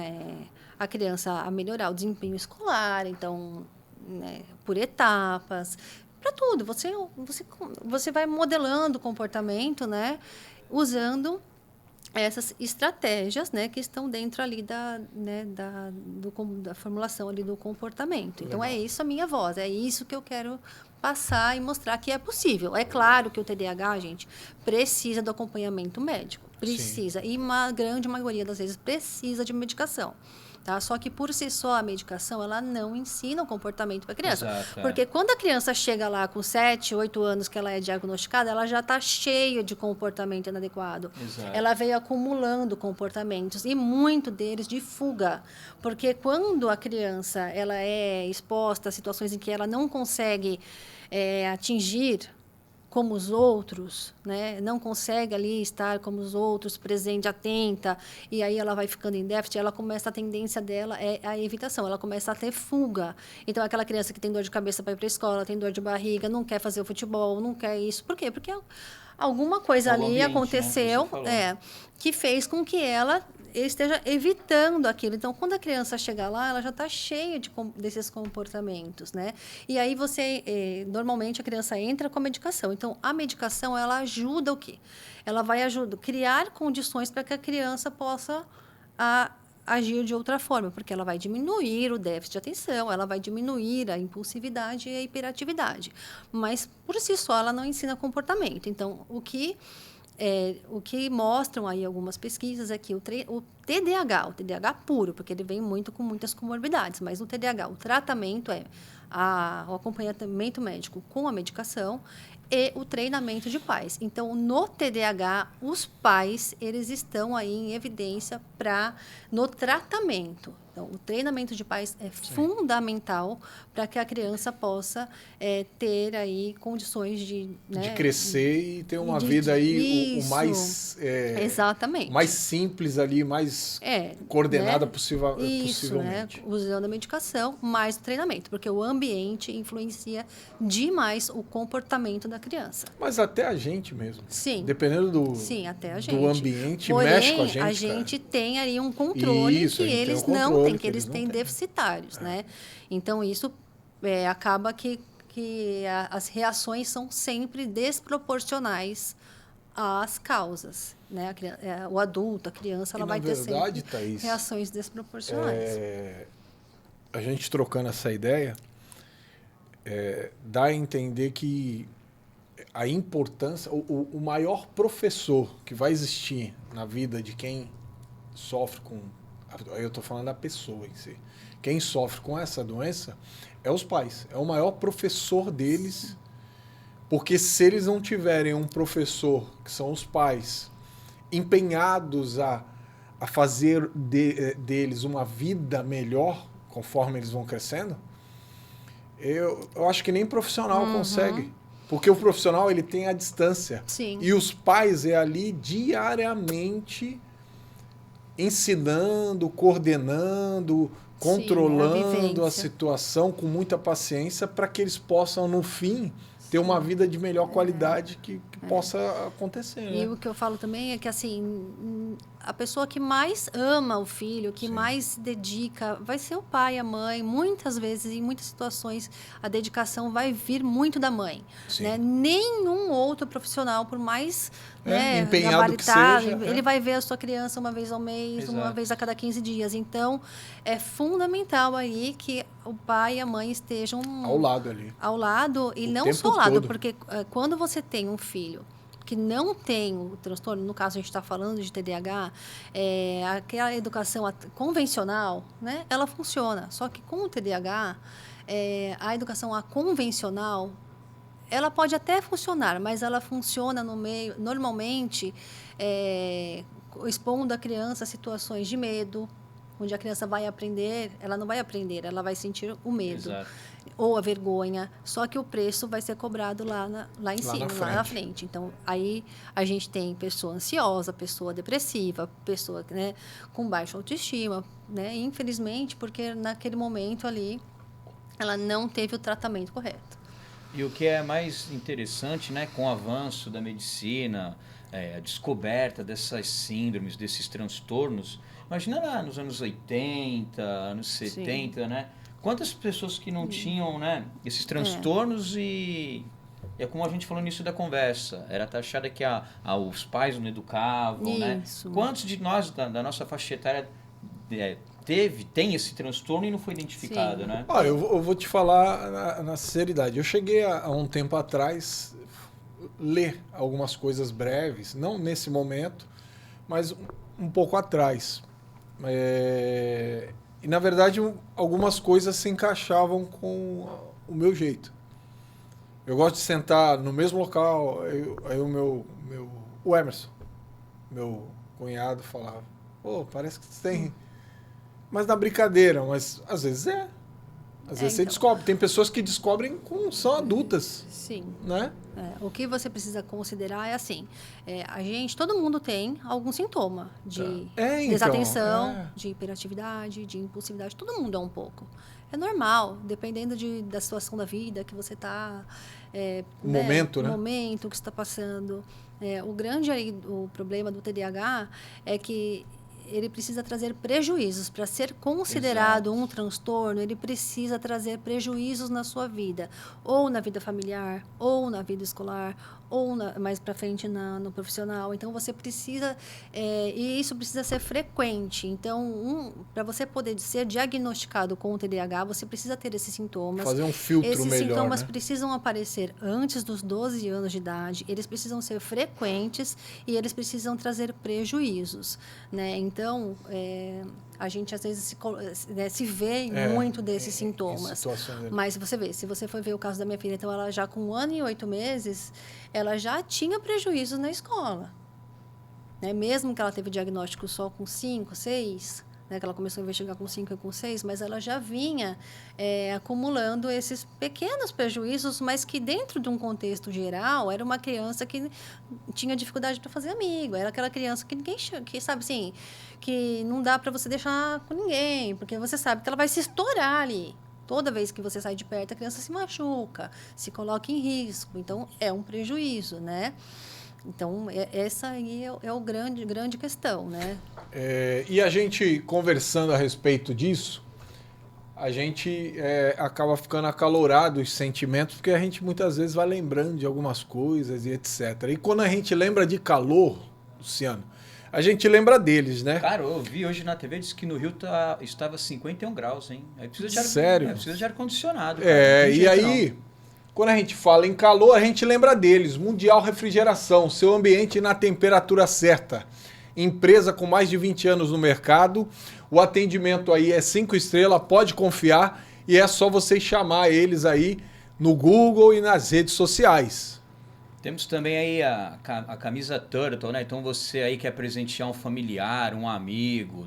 a criança a melhorar o desempenho escolar. Então, né, por etapas. Para tudo. Você vai modelando o comportamento, né? Usando essas estratégias, né, que estão dentro ali da formulação ali do comportamento. Então, é isso a minha voz. É isso que eu quero passar e mostrar que é possível. É claro que o TDAH, gente, precisa do acompanhamento médico. Precisa. Sim. E uma grande maioria das vezes precisa de medicação. Tá? Só que, por si só, a medicação, ela não ensina o comportamento para a criança. Exato, porque quando a criança chega lá com 7, 8 anos que ela é diagnosticada, ela já está cheia de comportamento inadequado. Exato. Ela veio acumulando comportamentos, e muito deles de fuga. Porque quando a criança ela é exposta a situações em que ela não consegue atingir como os outros, né? Não consegue ali estar como os outros, presente, atenta, e aí ela vai ficando em déficit, a tendência dela é a evitação, ela começa a ter fuga. Então, aquela criança que tem dor de cabeça para ir para a escola, tem dor de barriga, não quer fazer o futebol, não quer isso. Por quê? Porque alguma coisa ali aconteceu, né, que fez com que ela esteja evitando aquilo. Então, quando a criança chega lá, ela já está cheia desses comportamentos, né? E aí normalmente a criança entra com a medicação. Então, a medicação, ela ajuda o quê? Ela vai criar condições para que a criança possa agir de outra forma, porque ela vai diminuir o déficit de atenção, ela vai diminuir a impulsividade e a hiperatividade. Mas, por si só, ela não ensina comportamento. Então, o que mostram aí algumas pesquisas é que o TDAH puro, porque ele vem com muitas comorbidades, mas o TDAH, o tratamento o acompanhamento médico com a medicação e o treinamento de pais. Então, no TDAH, os pais, eles estão aí em evidência no tratamento. Então, o treinamento de pais é fundamental para que a criança possa ter aí condições de, né, de crescer e ter uma de- vida aí isso. o mais Exatamente. mais simples ali, mais coordenada né? Isso, possivelmente. né? Usando a medicação, mais o treinamento, porque o ambiente influencia demais o comportamento da criança. Mas até a gente mesmo. Sim. Dependendo do, Sim, até a gente. do ambiente, Porém, mexe com a gente. a cara. gente tem ali um controle Isso, que a gente tem eles um controle não têm, que que eles eles não têm têm. deficitários, né? Então, isso acaba que as reações são sempre desproporcionais às causas, né? O adulto, a criança, ela E, vai na ter verdade, sempre Thaís, reações desproporcionais. a gente trocando essa ideia, dá a entender que a importância, o maior professor que vai existir na vida de quem sofre com. Aí eu estou falando da pessoa em si. Quem sofre com essa doença é os pais. É o maior professor deles. Porque se eles não tiverem um professor, que são os pais, empenhados a fazer deles uma vida melhor, conforme eles vão crescendo, eu acho que nem profissional consegue. Porque o profissional, ele tem a distância. Sim. E os pais é ali diariamente ensinando, coordenando, controlando a situação com muita paciência para que eles possam, no fim, ter uma vida de melhor qualidade que possa acontecer. E né? o que eu falo também é que, assim, a pessoa que mais ama o filho, que mais se dedica, vai ser o pai, a mãe. Muitas vezes, em muitas situações, a dedicação vai vir muito da mãe. Né? Nenhum outro profissional, por mais empenhado que seja, ele vai ver a sua criança uma vez ao mês, uma vez a cada 15 dias. Então, é fundamental aí que o pai e a mãe estejam ao lado ali. Ao lado, e O não tempo só ao lado, todo. porque quando você tem um filho que não tem o transtorno, no caso a gente está falando de TDAH, aquela educação convencional, né, ela funciona. Só que com o TDAH, a educação convencional, ela pode até funcionar, mas ela funciona no meio, normalmente, expondo a criança a situações de medo, onde a criança vai aprender, ela não vai aprender, ela vai sentir o medo. Exato. Ou a vergonha, só que o preço vai ser cobrado lá em cima, lá na frente. Então, aí a gente tem pessoa ansiosa, pessoa depressiva, pessoa, né, com baixa autoestima, né, infelizmente, porque naquele momento ali, ela não teve o tratamento correto. E o que é mais interessante, né, com o avanço da medicina, a descoberta dessas síndromes, desses transtornos, imagina lá nos anos 80, anos 70, né? Quantas pessoas que não tinham, né, esses transtornos e é como a gente falou nisso da conversa, era taxada que os pais não educavam, né? Quantos de nós, da nossa faixa etária, tem esse transtorno e não foi identificado, né? Eu vou te falar na sinceridade. Eu cheguei há um tempo atrás ler algumas coisas breves, não nesse momento, mas um pouco atrás. E, na verdade, algumas coisas se encaixavam com o meu jeito. Eu gosto de sentar no mesmo local, aí o Emerson, meu cunhado, falava, parece que você tem... Mas na brincadeira, mas às vezes Às vezes você descobre. Tem pessoas que descobrem são adultas. Sim. Né? O que você precisa considerar é assim, todo mundo tem algum sintoma de desatenção, de hiperatividade, de impulsividade, todo mundo é um pouco. É normal, dependendo da situação da vida que você está... o momento, né? O momento que você está passando. O problema do TDAH é que ele precisa trazer prejuízos. Para ser considerado um transtorno, ele precisa trazer prejuízos na sua vida. Ou na vida familiar, ou na vida escolar, ou mais para frente no profissional. Então, você precisa... e isso precisa ser frequente. Então, para você poder ser diagnosticado com o TDAH, você precisa ter esses sintomas. Fazer um filtro melhor, Esses sintomas né? precisam aparecer antes dos 12 anos de idade. Eles precisam ser frequentes e eles precisam trazer prejuízos, né? Então, a gente às vezes se vê em muito desses sintomas. Mas você vê, se você for ver o caso da minha filha, então ela já com 1 ano e 8 meses, ela já tinha prejuízos na escola. Né? Mesmo que ela teve diagnóstico só com 5, 6, né, que ela começou a investigar com 5 e com 6, mas ela já vinha acumulando esses pequenos prejuízos, mas que dentro de um contexto geral, era uma criança que tinha dificuldade para fazer amigo, era aquela criança que ninguém que sabe assim, que não dá para você deixar com ninguém, porque você sabe que ela vai se estourar ali. Toda vez que você sai de perto, a criança se machuca, se coloca em risco. Então, é um prejuízo, né? Então, essa aí é o grande questão, né? E a gente conversando a respeito disso, a gente acaba ficando acalorado os sentimentos, porque a gente muitas vezes vai lembrando de algumas coisas e etc. E quando a gente lembra de calor, Luciano, a gente lembra deles, né? Cara, eu vi hoje na TV, disse que no Rio estava 51 graus, hein? Aí precisa de Sério? Precisa de ar-condicionado. Cara. Não tem E jeito, aí, não. quando a gente fala em calor, a gente lembra deles. Mundial Refrigeração, seu ambiente na temperatura certa. Empresa com mais de 20 anos no mercado. O atendimento aí é 5 estrelas, pode confiar. E é só você chamar eles aí no Google e nas redes sociais. Temos também aí a camisa Turtle, né? Então você aí quer presentear um familiar, um amigo,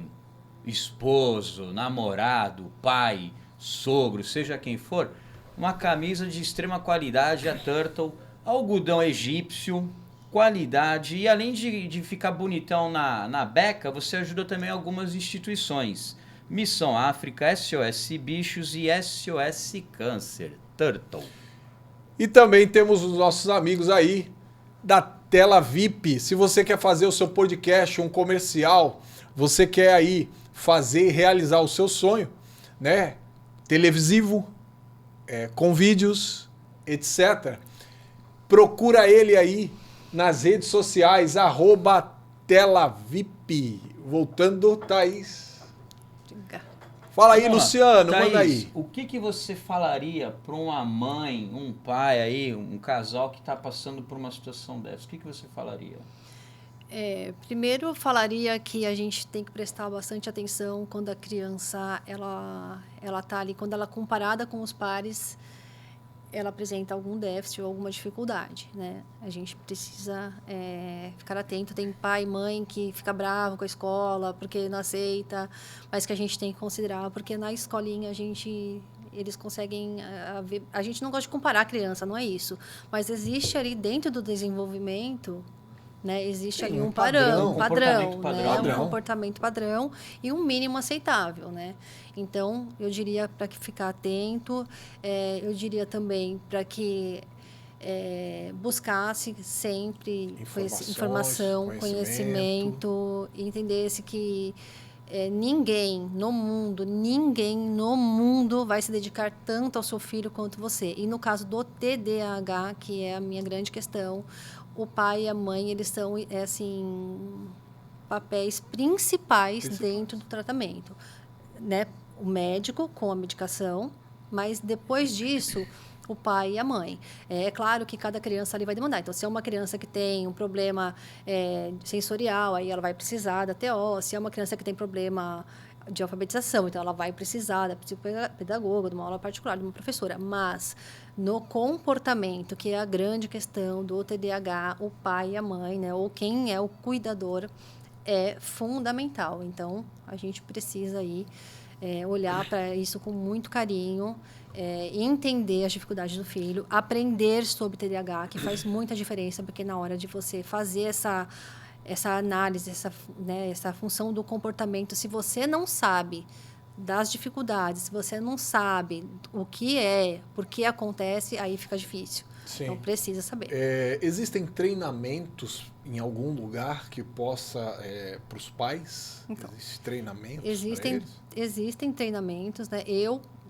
esposo, namorado, pai, sogro, seja quem for, uma camisa de extrema qualidade, a Turtle, algodão egípcio, qualidade, e além de ficar bonitão na beca, você ajuda também algumas instituições. Missão África, SOS Bichos e SOS Câncer. Turtle. E também temos os nossos amigos aí da Tela VIP. Se você quer fazer o seu podcast, um comercial, você quer aí fazer, realizar o seu sonho, né? Televisivo, com vídeos, etc. Procura ele aí nas redes sociais, @TelaVip. Voltando, Thaís. Fala aí, Luciano, Thaís, manda aí. O que você falaria para uma mãe, um pai aí, um casal que está passando por uma situação dessa? O que você falaria? Primeiro, eu falaria que a gente tem que prestar bastante atenção quando a criança ela está ali, quando ela é comparada com os pares, ela apresenta algum déficit ou alguma dificuldade, né? A gente precisa ficar atento. Tem pai e mãe que fica bravo com a escola porque não aceita, mas que a gente tem que considerar, porque na escolinha eles conseguem ver. A gente não gosta de comparar a criança, não é isso. Mas existe ali dentro do desenvolvimento, né, existe ali um padrão, né, um comportamento padrão e um mínimo aceitável, né? Então, eu diria para que ficar atento, eu diria também para que buscasse sempre informação, conhecimento, e entendesse que ninguém no mundo vai se dedicar tanto ao seu filho quanto você. E no caso do TDAH, que é a minha grande questão, o pai e a mãe, eles são, papéis principais dentro do tratamento, né? O médico com a medicação, mas depois disso, o pai e a mãe. É claro que cada criança ali vai demandar. Então, se é uma criança que tem um problema sensorial, aí ela vai precisar da TO. Se é uma criança que tem problema de alfabetização, então ela vai precisar da psicopedagoga, de uma aula particular, de uma professora. Mas no comportamento, que é a grande questão do TDAH, o pai e a mãe, né, ou quem é o cuidador, é fundamental. Então, a gente precisa aí olhar para isso com muito carinho, entender as dificuldades do filho, aprender sobre TDAH, que faz muita diferença, porque na hora de você fazer essa análise, essa função do comportamento, se você não sabe das dificuldades, se você não sabe o que por que acontece, aí fica difícil. Sim. Então, precisa saber. Existem treinamentos em algum lugar que possa, para os pais? Então, existem treinamentos para eles? Existem treinamentos, né?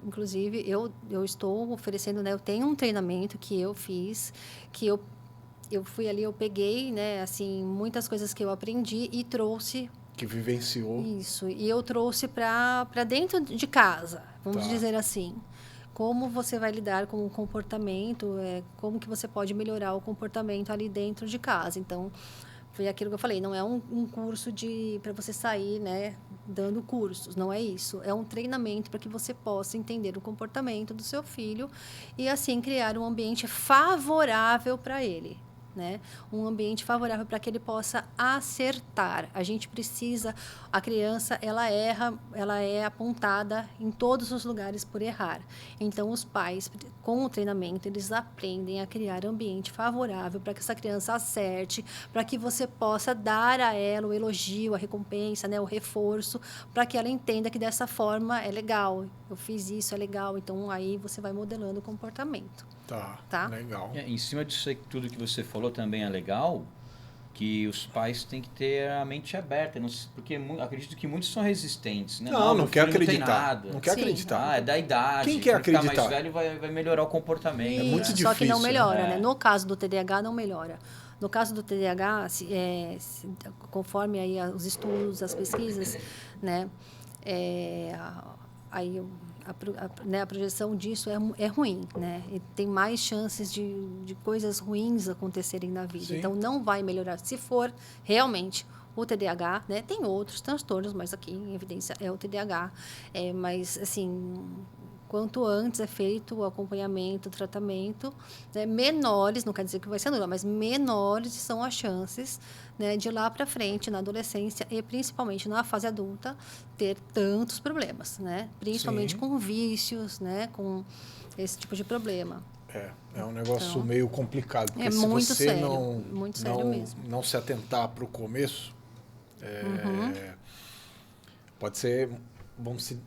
Inclusive, eu estou oferecendo, né? Eu tenho um treinamento que eu fiz, que eu fui ali, eu peguei, né, assim, muitas coisas que eu aprendi e trouxe. Que vivenciou. Isso. E eu trouxe para dentro de casa, vamos dizer assim. Como você vai lidar com o comportamento, como que você pode melhorar o comportamento ali dentro de casa. Então, foi aquilo que eu falei, não é um curso para você sair, né, dando cursos, não é isso. É um treinamento para que você possa entender o comportamento do seu filho e, assim, criar um ambiente favorável para ele. né? Um ambiente favorável para que ele possa acertar. A gente precisa, a criança, ela erra, ela é apontada em todos os lugares por errar. Então, os pais, com o treinamento, eles aprendem a criar ambiente favorável para que essa criança acerte, para que você possa dar a ela o elogio, a recompensa, né? O reforço, para que ela entenda que dessa forma é legal. Eu fiz isso, é legal. Então, aí você vai modelando o comportamento. Tá, legal. Em cima disso aí, tudo que você falou também é legal, que os pais têm que ter a mente aberta, porque acredito que muitos são resistentes, né? Não quer acreditar. Não tem nada. Não quer acreditar. É da idade. Quem quer acreditar? Ficar mais velho vai melhorar o comportamento. Isso, É muito difícil. só que não melhora, né? né? No caso do TDAH, não melhora. No caso do TDAH, conforme aí os estudos, as pesquisas, né? Aí a projeção disso é ruim, né? E tem mais chances de coisas ruins acontecerem na vida. Sim. Então, não vai melhorar. Se for realmente o TDAH, né? Tem outros transtornos, mas aqui em evidência é o TDAH. Mas, assim, quanto antes é feito o acompanhamento, o tratamento, né? Menores, não quer dizer que vai ser nula, mas menores são as chances, né, de lá para frente, na adolescência e principalmente na fase adulta, ter tantos problemas, né? Principalmente Sim. com vícios, né? Com esse tipo de problema. É um negócio meio complicado, porque se muito você sério, muito sério mesmo. não se atentar para o começo, pode ser,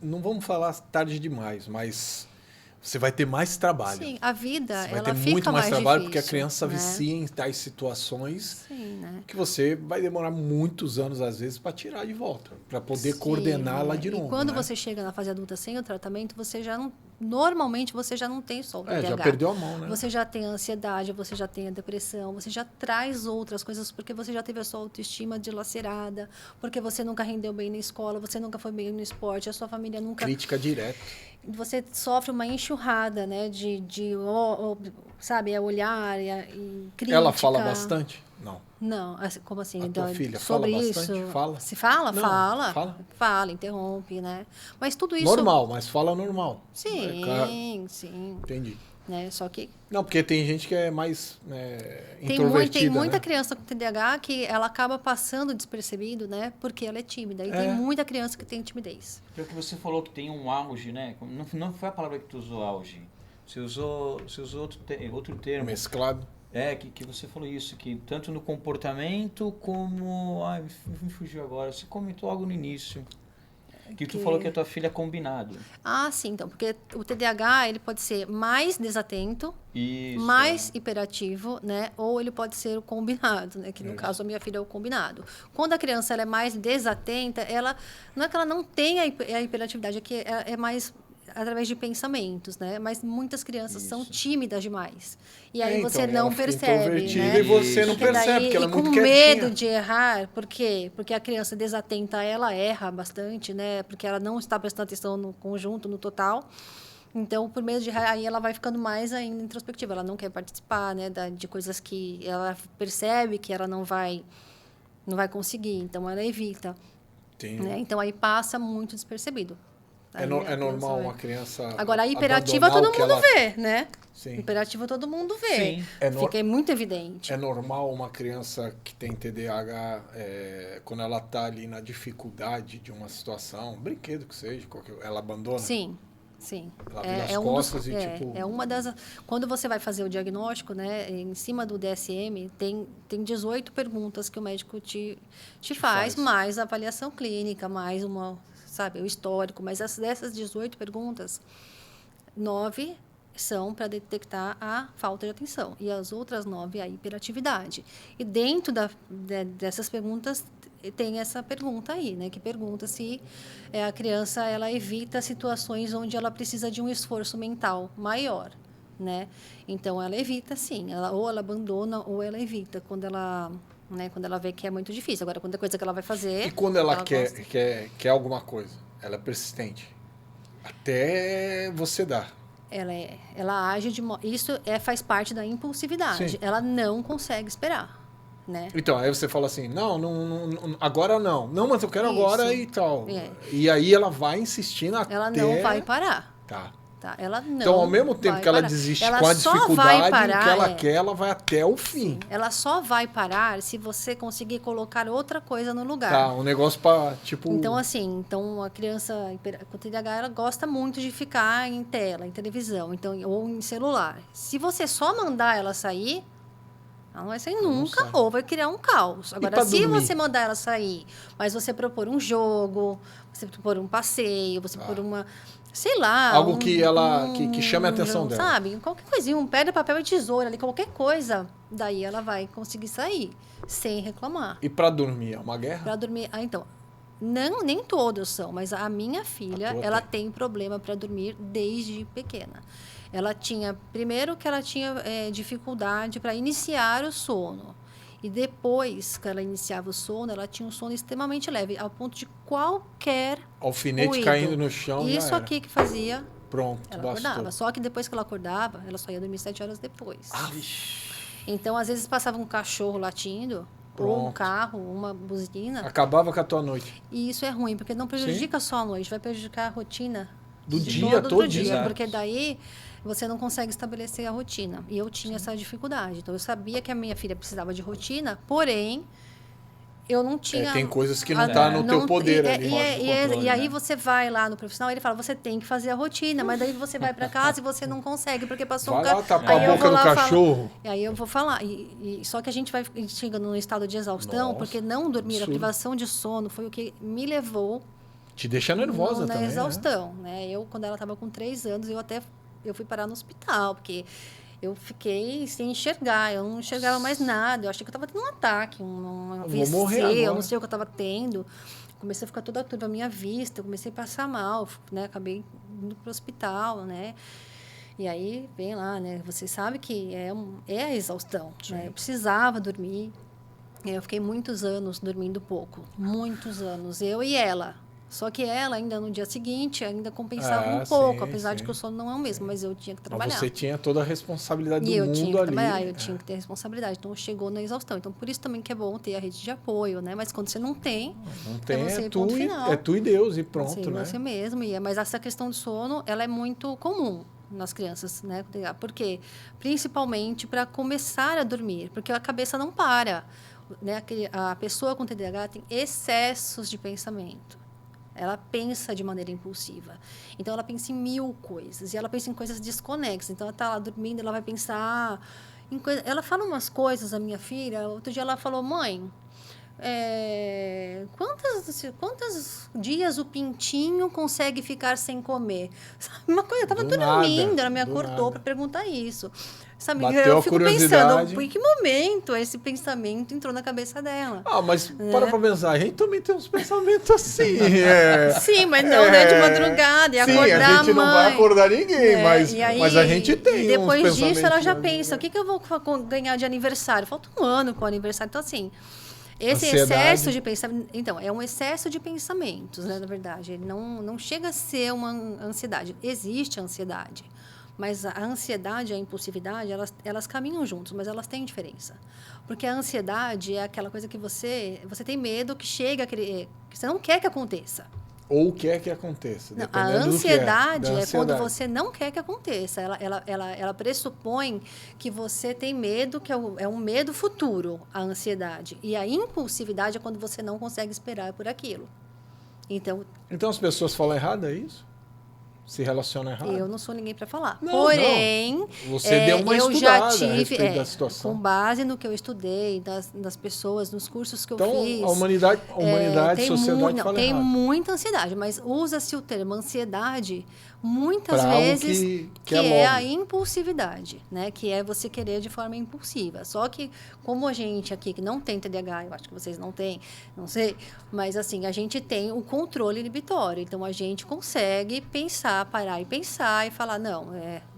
não vamos falar tarde demais, mas você vai ter mais trabalho. Sim, a vida, Você vai ela ter fica muito mais mais trabalho, difícil, porque a criança né? vicia em tais situações. Sim, né? Que você vai demorar muitos anos, às vezes, para tirar de volta, para poder coordenar lá de novo. E quando né? você chega na fase adulta sem o tratamento, você já não. Normalmente você já não tem só o TDAH. Já perdeu a mão, né? Você já tem a ansiedade, você já tem a depressão, você já traz outras coisas, porque você já teve a sua autoestima dilacerada, porque você nunca rendeu bem na escola, você nunca foi bem no esporte, a sua família nunca. Crítica direta. Você sofre uma enxurrada, né? Sabe, olhar e crítica. Ela fala bastante? Não. Não, como assim? A tua filha sobre fala isso? bastante? Fala? Se fala? Não, Fala. fala. Interrompe, né? Mas tudo isso... Normal, mas fala normal. Sim. Entendi. Né? Só que Não, porque tem gente que é mais introvertida, tem muita né? criança com TDAH que ela acaba passando despercebido, né? Porque ela é tímida. E tem muita criança que tem timidez. Pelo que você falou que tem um auge, né? Não foi a palavra que tu usou, auge. Você usou outro termo. Mesclado. Que você falou isso, que tanto no comportamento como... Ai, me fugiu agora. Você comentou algo no início. Que tu falou que a tua filha é combinado. Ah, sim. Então, porque o TDAH, ele pode ser mais desatento, Isso, mais hiperativo, né? Ou ele pode ser o combinado, né? Que no caso a minha filha é o combinado. Quando a criança ela é mais desatenta, ela não é que ela não tenha a hiperatividade, é que é mais através de pensamentos, né? Mas muitas crianças são tímidas demais. E aí você então, não ela fica percebe, introvertida né? e você não Porque percebe, porque ela é e muito com quietinha. medo de errar, por quê? Porque a criança desatenta, ela erra bastante, né? Porque ela não está prestando atenção no conjunto, no total. Então, por medo de errar, aí ela vai ficando mais ainda introspectiva. Ela não quer participar, né? De coisas que ela percebe que ela não vai conseguir. Então, ela evita. Né? Então, aí passa muito despercebido. É normal uma criança. Agora, a hiperativa todo mundo vê, né? Sim. Hiperativa todo mundo vê. Sim. Fica muito evidente. É normal uma criança que tem TDAH, quando ela está ali na dificuldade de uma situação, um brinquedo que seja, ela abandona? Sim. Ela vira as costas e tipo... É uma das... Quando você vai fazer o diagnóstico, né, em cima do DSM, tem 18 perguntas que o médico te faz, mais a avaliação clínica, mais o histórico. Mas dessas 18 perguntas, 9 são para detectar a falta de atenção. E as outras 9, a hiperatividade. E dentro dessas perguntas, tem essa pergunta aí, né? Que pergunta se a criança ela evita situações onde ela precisa de um esforço mental maior, né? Então, ela evita, sim. Ou ela abandona ou ela evita quando ela vê que é muito difícil. Agora, quando é coisa que ela vai fazer... E quando ela quer alguma coisa? Ela é persistente. Até você dar. Ela age de modo... Isso faz parte da impulsividade. Sim. Ela não consegue esperar, né? Então, aí você fala assim, não, agora não. Não, mas eu quero Isso. agora e tal. E aí ela vai insistindo até... Ela não vai parar. Tá. Tá? Ela não Então, ao mesmo tempo vai que ela parar. desiste Ela com a só dificuldade, vai parar, o que ela quer, ela vai até o fim. Ela só vai parar se você conseguir colocar outra coisa no lugar. Tá, um negócio pra, tipo... Então, assim, a criança com TDAH, ela gosta muito de ficar em tela, em televisão, então, ou em celular. Se você só mandar ela sair, ela não vai sair nunca, sai. ou vai criar um caos. Agora, pra se dormir? você mandar ela sair, mas você propor um jogo, você propor um passeio, você propor uma... Sei lá. Algo que ela que chame a atenção dela. Sabe? Qualquer coisinha, um pedra, papel e tesoura ali, qualquer coisa. Daí ela vai conseguir sair, sem reclamar. E pra dormir, é uma guerra? Para dormir. Então, não, nem todos são, mas a minha filha, A tua ela tem problema para dormir desde pequena. Ela tinha, primeiro que ela tinha dificuldade para iniciar o sono. E depois que ela iniciava o sono, ela tinha um sono extremamente leve, ao ponto de qualquer Alfinete ruído. caindo no chão, Isso já era. aqui que fazia, Pronto, ela bastou. acordava. Só que depois que ela acordava, ela só ia dormir 7 horas depois. Ah, Então, às vezes, passava um cachorro latindo, ou um Pronto. carro, uma buzina. acabava com a tua noite. E isso é ruim, porque não prejudica só a noite, vai prejudicar a rotina Do de dia, todo todo dia. dia. Porque daí você não consegue estabelecer a rotina. E eu tinha essa dificuldade. Então, eu sabia que a minha filha precisava de rotina, porém, eu não tinha... tem coisas que não tá no teu poder ali. E aí você vai lá no profissional, ele fala, você tem que fazer a rotina, mas daí você vai para casa e você não consegue, porque passou Vai um lá, tapar Aí a eu boca vou do lá falar- cachorro. E aí eu vou falar. Só que a gente vai chegando num estado de exaustão, Nossa, porque não dormir, a absurdo. privação de sono foi o que me levou Te deixa nervosa na também, exaustão, né? Eu, quando ela estava com 3 anos, eu fui parar no hospital, porque eu fiquei sem enxergar, eu não enxergava mais nada. Eu achei que eu estava tendo um ataque, um vou AVC, morrer eu agora. não sei o que eu estava tendo. Comecei a ficar toda turva a minha vista, eu comecei a passar mal, né? Acabei indo para o hospital, né? E aí, vem lá, né? Você sabe que é a exaustão, né? Eu precisava dormir. Eu fiquei muitos anos dormindo pouco. Muitos anos. Eu e ela. Só que ela, ainda no dia seguinte, ainda compensava um pouco. sim, Apesar de sim. que o sono não é o mesmo. Mas eu tinha que trabalhar. Mas você tinha toda a responsabilidade do E eu mundo tinha que ali. trabalhar, eu tinha que ter responsabilidade. Então, chegou na exaustão. Então, por isso também que é bom ter a rede de apoio, né? Mas quando você não tem, Não tem, você, é ponto tu, final. é tu e Deus, e pronto, você, né? você mesmo. Mas essa questão do sono, ela é muito comum nas crianças, né? Por quê? Principalmente para começar a dormir, porque a cabeça não para. Né? A pessoa com TDAH tem excessos de pensamento. Ela pensa de maneira impulsiva. Então, ela pensa em 1000 coisas. E ela pensa em coisas desconexas. Então, ela está lá dormindo, ela vai pensar em coisas... Ela fala umas coisas, a minha filha. Outro dia, ela falou, mãe... quantos dias o pintinho consegue ficar sem comer? Sabe, uma coisa, eu estava Do dormindo, nada, ela me do acordou nada. para perguntar isso. Sabe, Bateu eu a fico curiosidade. pensando, em que momento esse pensamento entrou na cabeça dela? Ah, mas para pra pensar, a gente também tem uns pensamentos assim. É. Sim, mas não, né, de madrugada, e Sim, acordar a gente não vai mãe. acordar ninguém, É, mas, e aí, mas a gente tem e depois uns disso, ela já pensamentinhos, pensa, né? o que eu vou ganhar de aniversário? Falta um ano para o aniversário. Então, assim, esse Ansiedade. excesso de pensamento... Então, é um excesso de pensamentos, né, na verdade. Ele não chega a ser uma ansiedade. Existe a ansiedade. Mas a ansiedade e a impulsividade, elas caminham juntos, mas elas têm diferença. Porque a ansiedade é aquela coisa que você tem medo que chegue que você não quer que aconteça. Ou quer que aconteça. Não, a dependendo do que é. ansiedade Da é quando ansiedade. você não quer que aconteça. Ela pressupõe que você tem medo, que é um medo futuro, a ansiedade. E a impulsividade é quando você não consegue esperar por aquilo. Então, Então as pessoas falam errado, é isso? Se relacionam errado? eu não sou ninguém para falar. Não, Porém, Você deu uma eu já estudada a tive, respeito da situação. com base no que eu estudei, das pessoas, nos cursos que eu Então, fiz. a humanidade, a tem sociedade fala tem errado. muita ansiedade, mas usa-se o termo ansiedade muitas Pra algo vezes que é é a logo. impulsividade, né? Que é você querer de forma impulsiva. Só que, como a gente aqui que não tem TDAH, eu acho que vocês não têm, não sei, mas assim, a gente tem o controle inibitório. Então, a gente consegue parar e falar, não,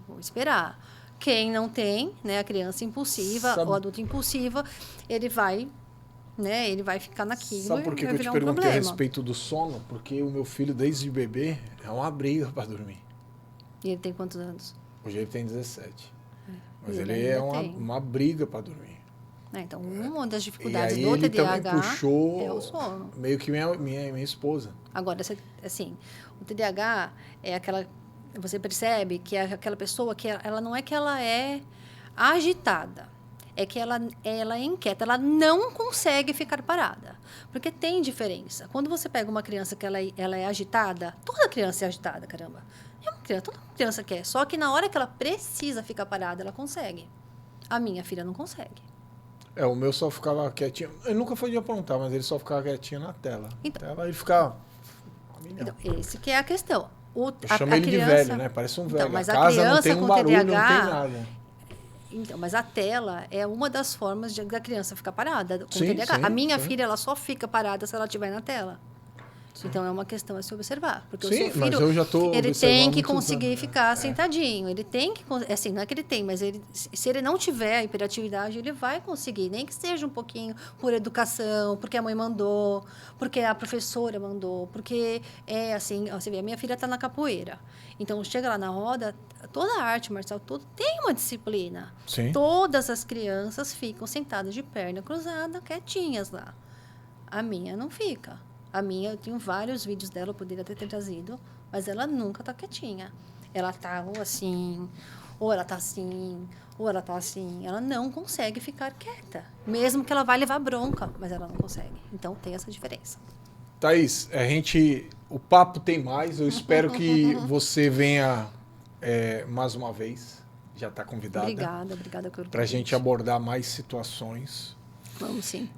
vou esperar. Quem não tem, né, a criança impulsiva, Sabe- o adulto impulsiva, ele vai ficar naquilo. Sabe por que e vai eu te virar um perguntei a problema. respeito do sono? Porque o meu filho, desde bebê, é uma briga para dormir. E ele tem quantos anos? Hoje ele tem 17. Mas Ele ele é ainda tem. uma briga para dormir. Então, uma das E dificuldades aí do ele também TDAH puxou é o sono. meio que minha esposa. Agora, assim, o TDAH é Você percebe que aquela pessoa que ela não é que ela é agitada, é que ela é inquieta, ela não consegue ficar parada. Porque tem diferença. Quando você pega uma criança que ela é agitada, toda criança é agitada, caramba. Toda criança quer. Só que na hora que ela precisa ficar parada, ela consegue. A minha filha não consegue. O meu só ficava quietinho. Ele nunca foi de aprontar, mas ele só ficava quietinho na tela. Então, Na tela ele ficava... Então, esse que é a questão. Eu chamo ele criança, de velho, né? Parece um velho. Então, mas a casa criança não tem um com barulho, TDAH, não tem nada. Então, mas a tela é uma das formas da criança ficar parada com Sim, TDAH. sim, a minha sim. filha, ela só fica parada se ela estiver na tela. Sim. Então, é uma questão a se observar. Porque Sim, o seu mas filho, eu já tô ele observando tem que há muitos conseguir anos, né? ficar sentadinho. Ele tem que... Assim, não é que ele tem, mas se ele não tiver a hiperatividade, ele vai conseguir. Nem que seja um pouquinho por educação, porque a mãe mandou, porque a professora mandou, porque é assim... Ó, você vê, a minha filha está na capoeira. Então, chega lá na roda, toda a arte marcial, tudo tem uma disciplina. Sim. Todas as crianças ficam sentadas de perna cruzada, quietinhas lá. A minha não fica. A minha, eu tenho vários vídeos dela, eu poderia ter trazido, mas ela nunca tá quietinha. Ela tá ou assim, ou ela tá assim, ou ela tá assim. Ela não consegue ficar quieta. Mesmo que ela vá levar bronca, mas ela não consegue. Então, tem essa diferença. Thaís, o papo tem mais. Eu espero que você venha mais uma vez. Já está convidada. Obrigada pelo para a gente abordar mais situações. Vamos sim.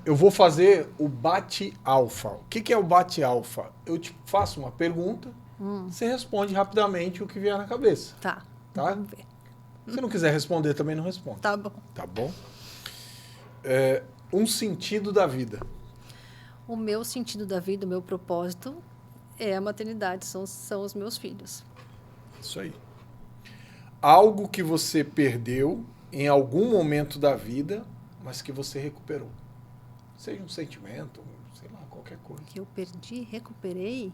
Eu vou fazer o bate-alfa. O que é o bate-alfa? Eu te faço uma pergunta, você responde rapidamente o que vier na cabeça. Tá. Tá? Vamos ver. Se não quiser responder, também não responde. Tá bom. Tá bom? Um sentido da vida. O meu sentido da vida, o meu propósito é a maternidade, são os meus filhos. Isso aí. Algo que você perdeu em algum momento da vida, mas que você recuperou. Seja um sentimento, sei lá, qualquer coisa. Que eu perdi, recuperei.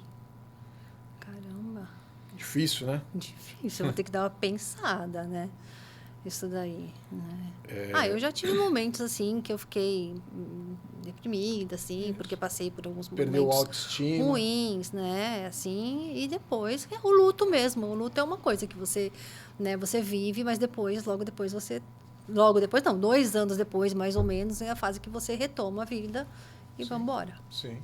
Caramba. Difícil, né? Difícil, eu vou ter que dar uma pensada, né? Isso daí, né? Eu já tive momentos, assim, que eu fiquei deprimida, assim, porque passei por alguns Perdeu momentos a autoestima. ruins, né? Assim, e depois, o luto mesmo. O luto é uma coisa que você, né, você vive, mas depois, logo depois você... Logo depois, não, 2 anos depois, mais ou menos, é a fase que você retoma a vida e vamos embora. Sim.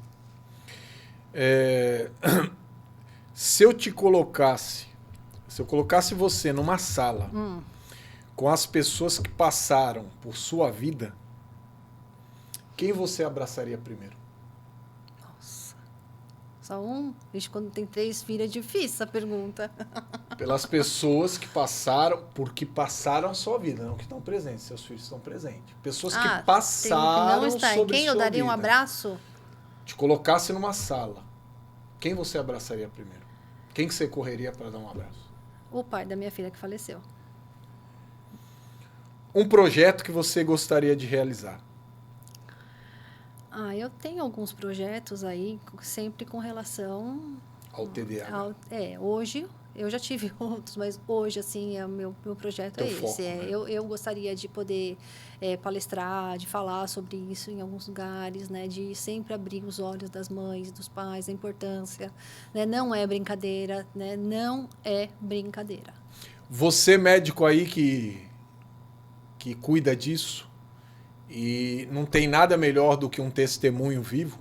Se eu colocasse você numa sala com as pessoas que passaram por sua vida, quem você abraçaria primeiro? Nossa. Só um? Vixe, quando tem 3 filhos é difícil essa pergunta. Pelas pessoas que passaram, porque passaram a sua vida, não que estão presentes, seus filhos estão presentes. Pessoas que passaram não está. sobre Quem eu sua daria um vida. abraço? Te colocasse numa sala, quem você abraçaria primeiro? Quem que você correria para dar um abraço? O pai da minha filha que faleceu. Um projeto que você gostaria de realizar? Eu tenho alguns projetos aí, sempre com relação Ao TDAH. Hoje, eu já tive outros, mas hoje, assim, o meu projeto Teu é foco, esse. né? Eu gostaria de poder palestrar, de falar sobre isso em alguns lugares, né? De sempre abrir os olhos das mães, dos pais, a importância. Né? Não é brincadeira, né? Não é brincadeira. Você, médico aí que cuida disso, e não tem nada melhor do que um testemunho vivo,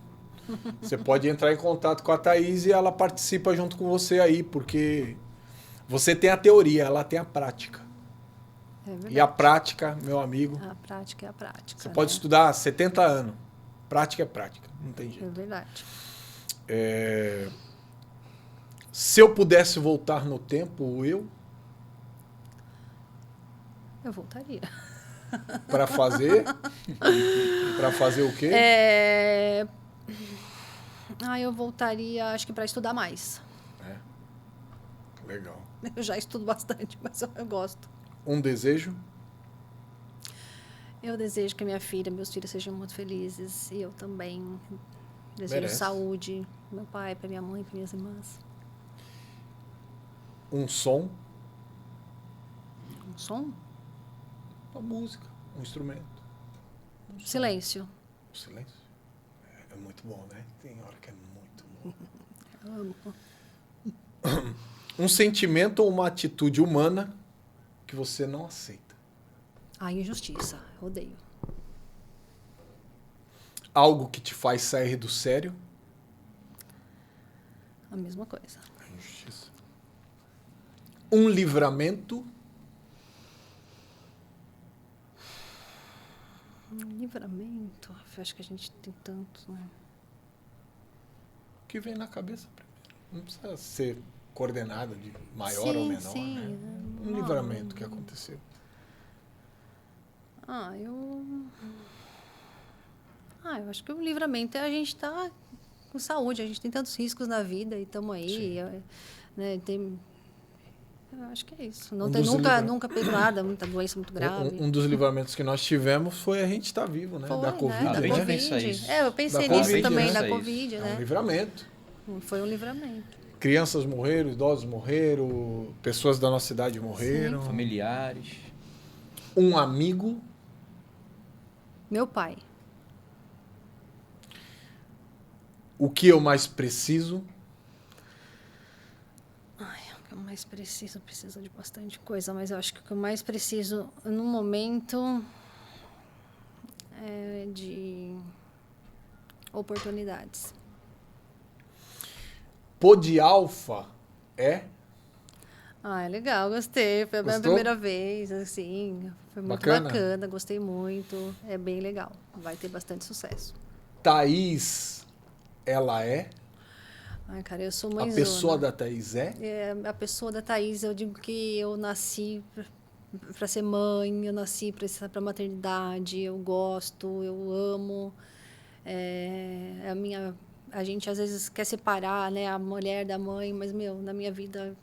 você pode entrar em contato com a Thaís e ela participa junto com você aí, porque você tem a teoria, ela tem a prática. É verdade. E a prática, meu amigo, A prática é a prática. você pode estudar 70 anos. Prática é prática, não tem jeito. É verdade. Se eu pudesse voltar no tempo, eu voltaria. para fazer o quê? Eu voltaria, acho que para estudar mais. Legal. Eu já estudo bastante, mas eu gosto. Um desejo? Eu desejo que minha filha, meus filhos sejam muito felizes. E eu também desejo Merece. saúde para meu pai, para minha mãe, para minhas irmãs. Um som? Um som? Uma música, um instrumento. Um som. Silêncio. Silêncio? É muito bom, né? Tem hora que é muito bom. Eu amo. Um sentimento ou uma atitude humana que você não aceita. A injustiça. Odeio. Algo que te faz sair do sério. A mesma coisa. A injustiça. Um livramento. Um livramento. Acho que a gente tem tantos, né? O que vem na cabeça primeiro. Não precisa ser coordenada de maior Sim, ou menor, sim. né? Um livramento que aconteceu. Eu acho que o livramento é a gente estar com saúde. A gente tem tantos riscos na vida e estamos aí. Né, eu acho que é isso. Não tem, nunca pego nada, muita doença muito grave. Um dos livramentos que nós tivemos foi a gente estar vivo, né? Foi, da Covid. né? Da né? Covid. Eu pensei Da nisso Covid, também, né? da Covid, É um né? livramento. Foi um livramento. Crianças morreram, idosos morreram, pessoas da nossa cidade morreram. Sim. Familiares. Um amigo. Meu pai. O que eu mais preciso? O que eu mais preciso de bastante coisa, mas eu acho que o que eu mais preciso no momento é de oportunidades. Pô de alfa é? É legal, gostei. Foi a minha primeira vez, assim. Foi muito bacana, gostei muito. É bem legal. Vai ter bastante sucesso. Thaís, ela é? Ai, cara, eu sou mãezona. A pessoa da Thaís é? A pessoa da Thaís, eu digo que eu nasci para ser mãe, eu nasci para maternidade, eu gosto, eu amo. A gente às vezes quer separar, né, a mulher da mãe, mas, na minha vida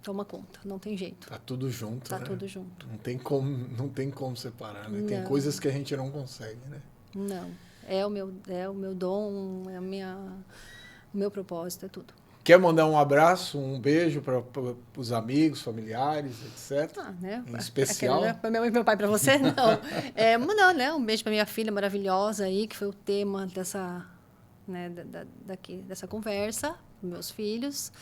toma conta, não tem jeito. Tá tudo junto, Tá né? tudo junto. Não tem como separar, né? Não. Tem coisas que a gente não consegue, né? Não. É o meu dom, é o meu propósito, é tudo. Quer mandar um abraço, um beijo para os amigos, familiares, etc? Né? Em especial? Para meu pai, para você, não. Não, né? Um beijo para minha filha maravilhosa aí, que foi o tema dessa, né, dessa conversa, meus filhos.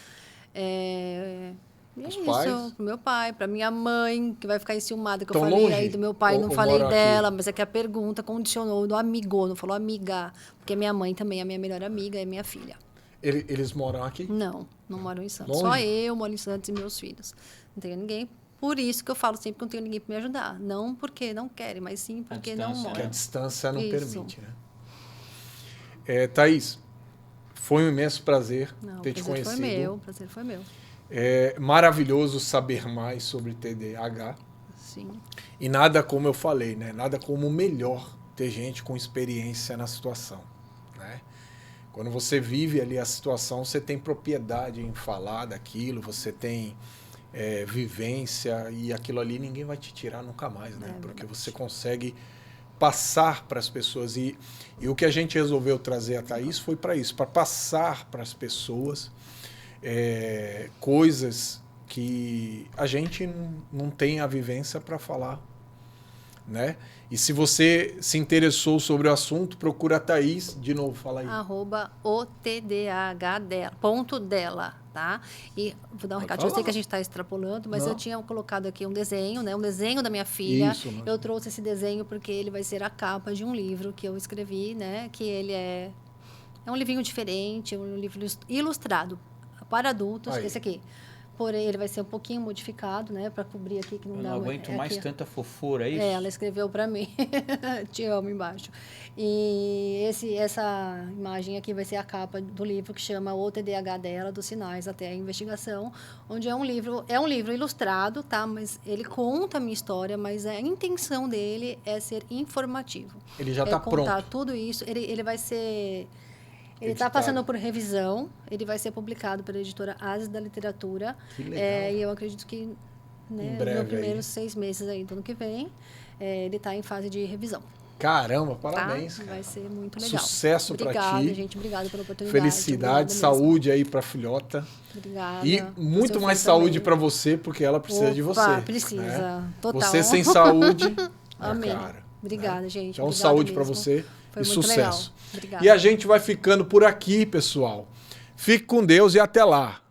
Os isso, pais? pro meu pai, pra minha mãe, que vai ficar enciumada, que Tão eu falei longe? aí do meu pai, Ou não falei dela, aqui? mas é que a pergunta condicionou do amigo, não falou amiga, porque minha mãe também é a minha melhor amiga, é minha filha. Eles moram aqui? Não moram em Santos. Longe? Só eu moro em Santos e meus filhos. Não tenho ninguém. Por isso que eu falo sempre que não tenho ninguém para me ajudar. Não porque não querem, mas sim porque não moram. Porque a distância não Isso. permite, né? Thaís, foi um imenso prazer ter te conhecido. O prazer foi meu. É maravilhoso saber mais sobre TDAH. Sim. E nada como eu falei, né? Nada como melhor ter gente com experiência na situação, né? Quando você vive ali a situação, você tem propriedade em falar daquilo, você tem vivência, e aquilo ali ninguém vai te tirar nunca mais, né? Porque você consegue passar para as pessoas. E o que a gente resolveu trazer a Thaís foi para isso, para passar para as pessoas coisas que a gente não tem a vivência para falar, né? E se você se interessou sobre o assunto, procura a Thaís, de novo, fala aí. @otdh_dela, tá? E vou dar um recado, eu sei que a gente está extrapolando, mas eu tinha colocado aqui um desenho, né? Um desenho da minha filha. Isso, eu trouxe esse desenho porque ele vai ser a capa de um livro que eu escrevi, né? Que ele é um livrinho diferente, um livro ilustrado para adultos, esse aqui. Porém, ele vai ser um pouquinho modificado, né? Para cobrir aqui que não dá. Eu não aguento mais tanta fofura, é isso? Ela escreveu para mim. Te amo embaixo. E essa imagem aqui vai ser a capa do livro que chama O TDAH dela, dos sinais até a investigação, onde é um livro ilustrado, tá? Mas ele conta a minha história, mas a intenção dele é ser informativo. Ele já está pronto. Contar tudo isso. Ele vai ser... Ele está passando por revisão, ele vai ser publicado pela editora Ases da Literatura. Que legal. E eu acredito que em breve, nos primeiros 6 meses aí do ano que vem, ele está em fase de revisão. Caramba, parabéns. Tá? Vai ser muito legal. Sucesso para ti. Obrigada, gente. Obrigada pela oportunidade. Felicidade, saúde aí para a filhota. Obrigada. E muito mais saúde para você, porque ela precisa de você. Precisa. Né? Total. Você sem saúde. Amém. Cara, obrigada, gente. Então, saúde para você. Foi e muito sucesso. Legal. Obrigada. E a gente vai ficando por aqui, pessoal. Fique com Deus e até lá.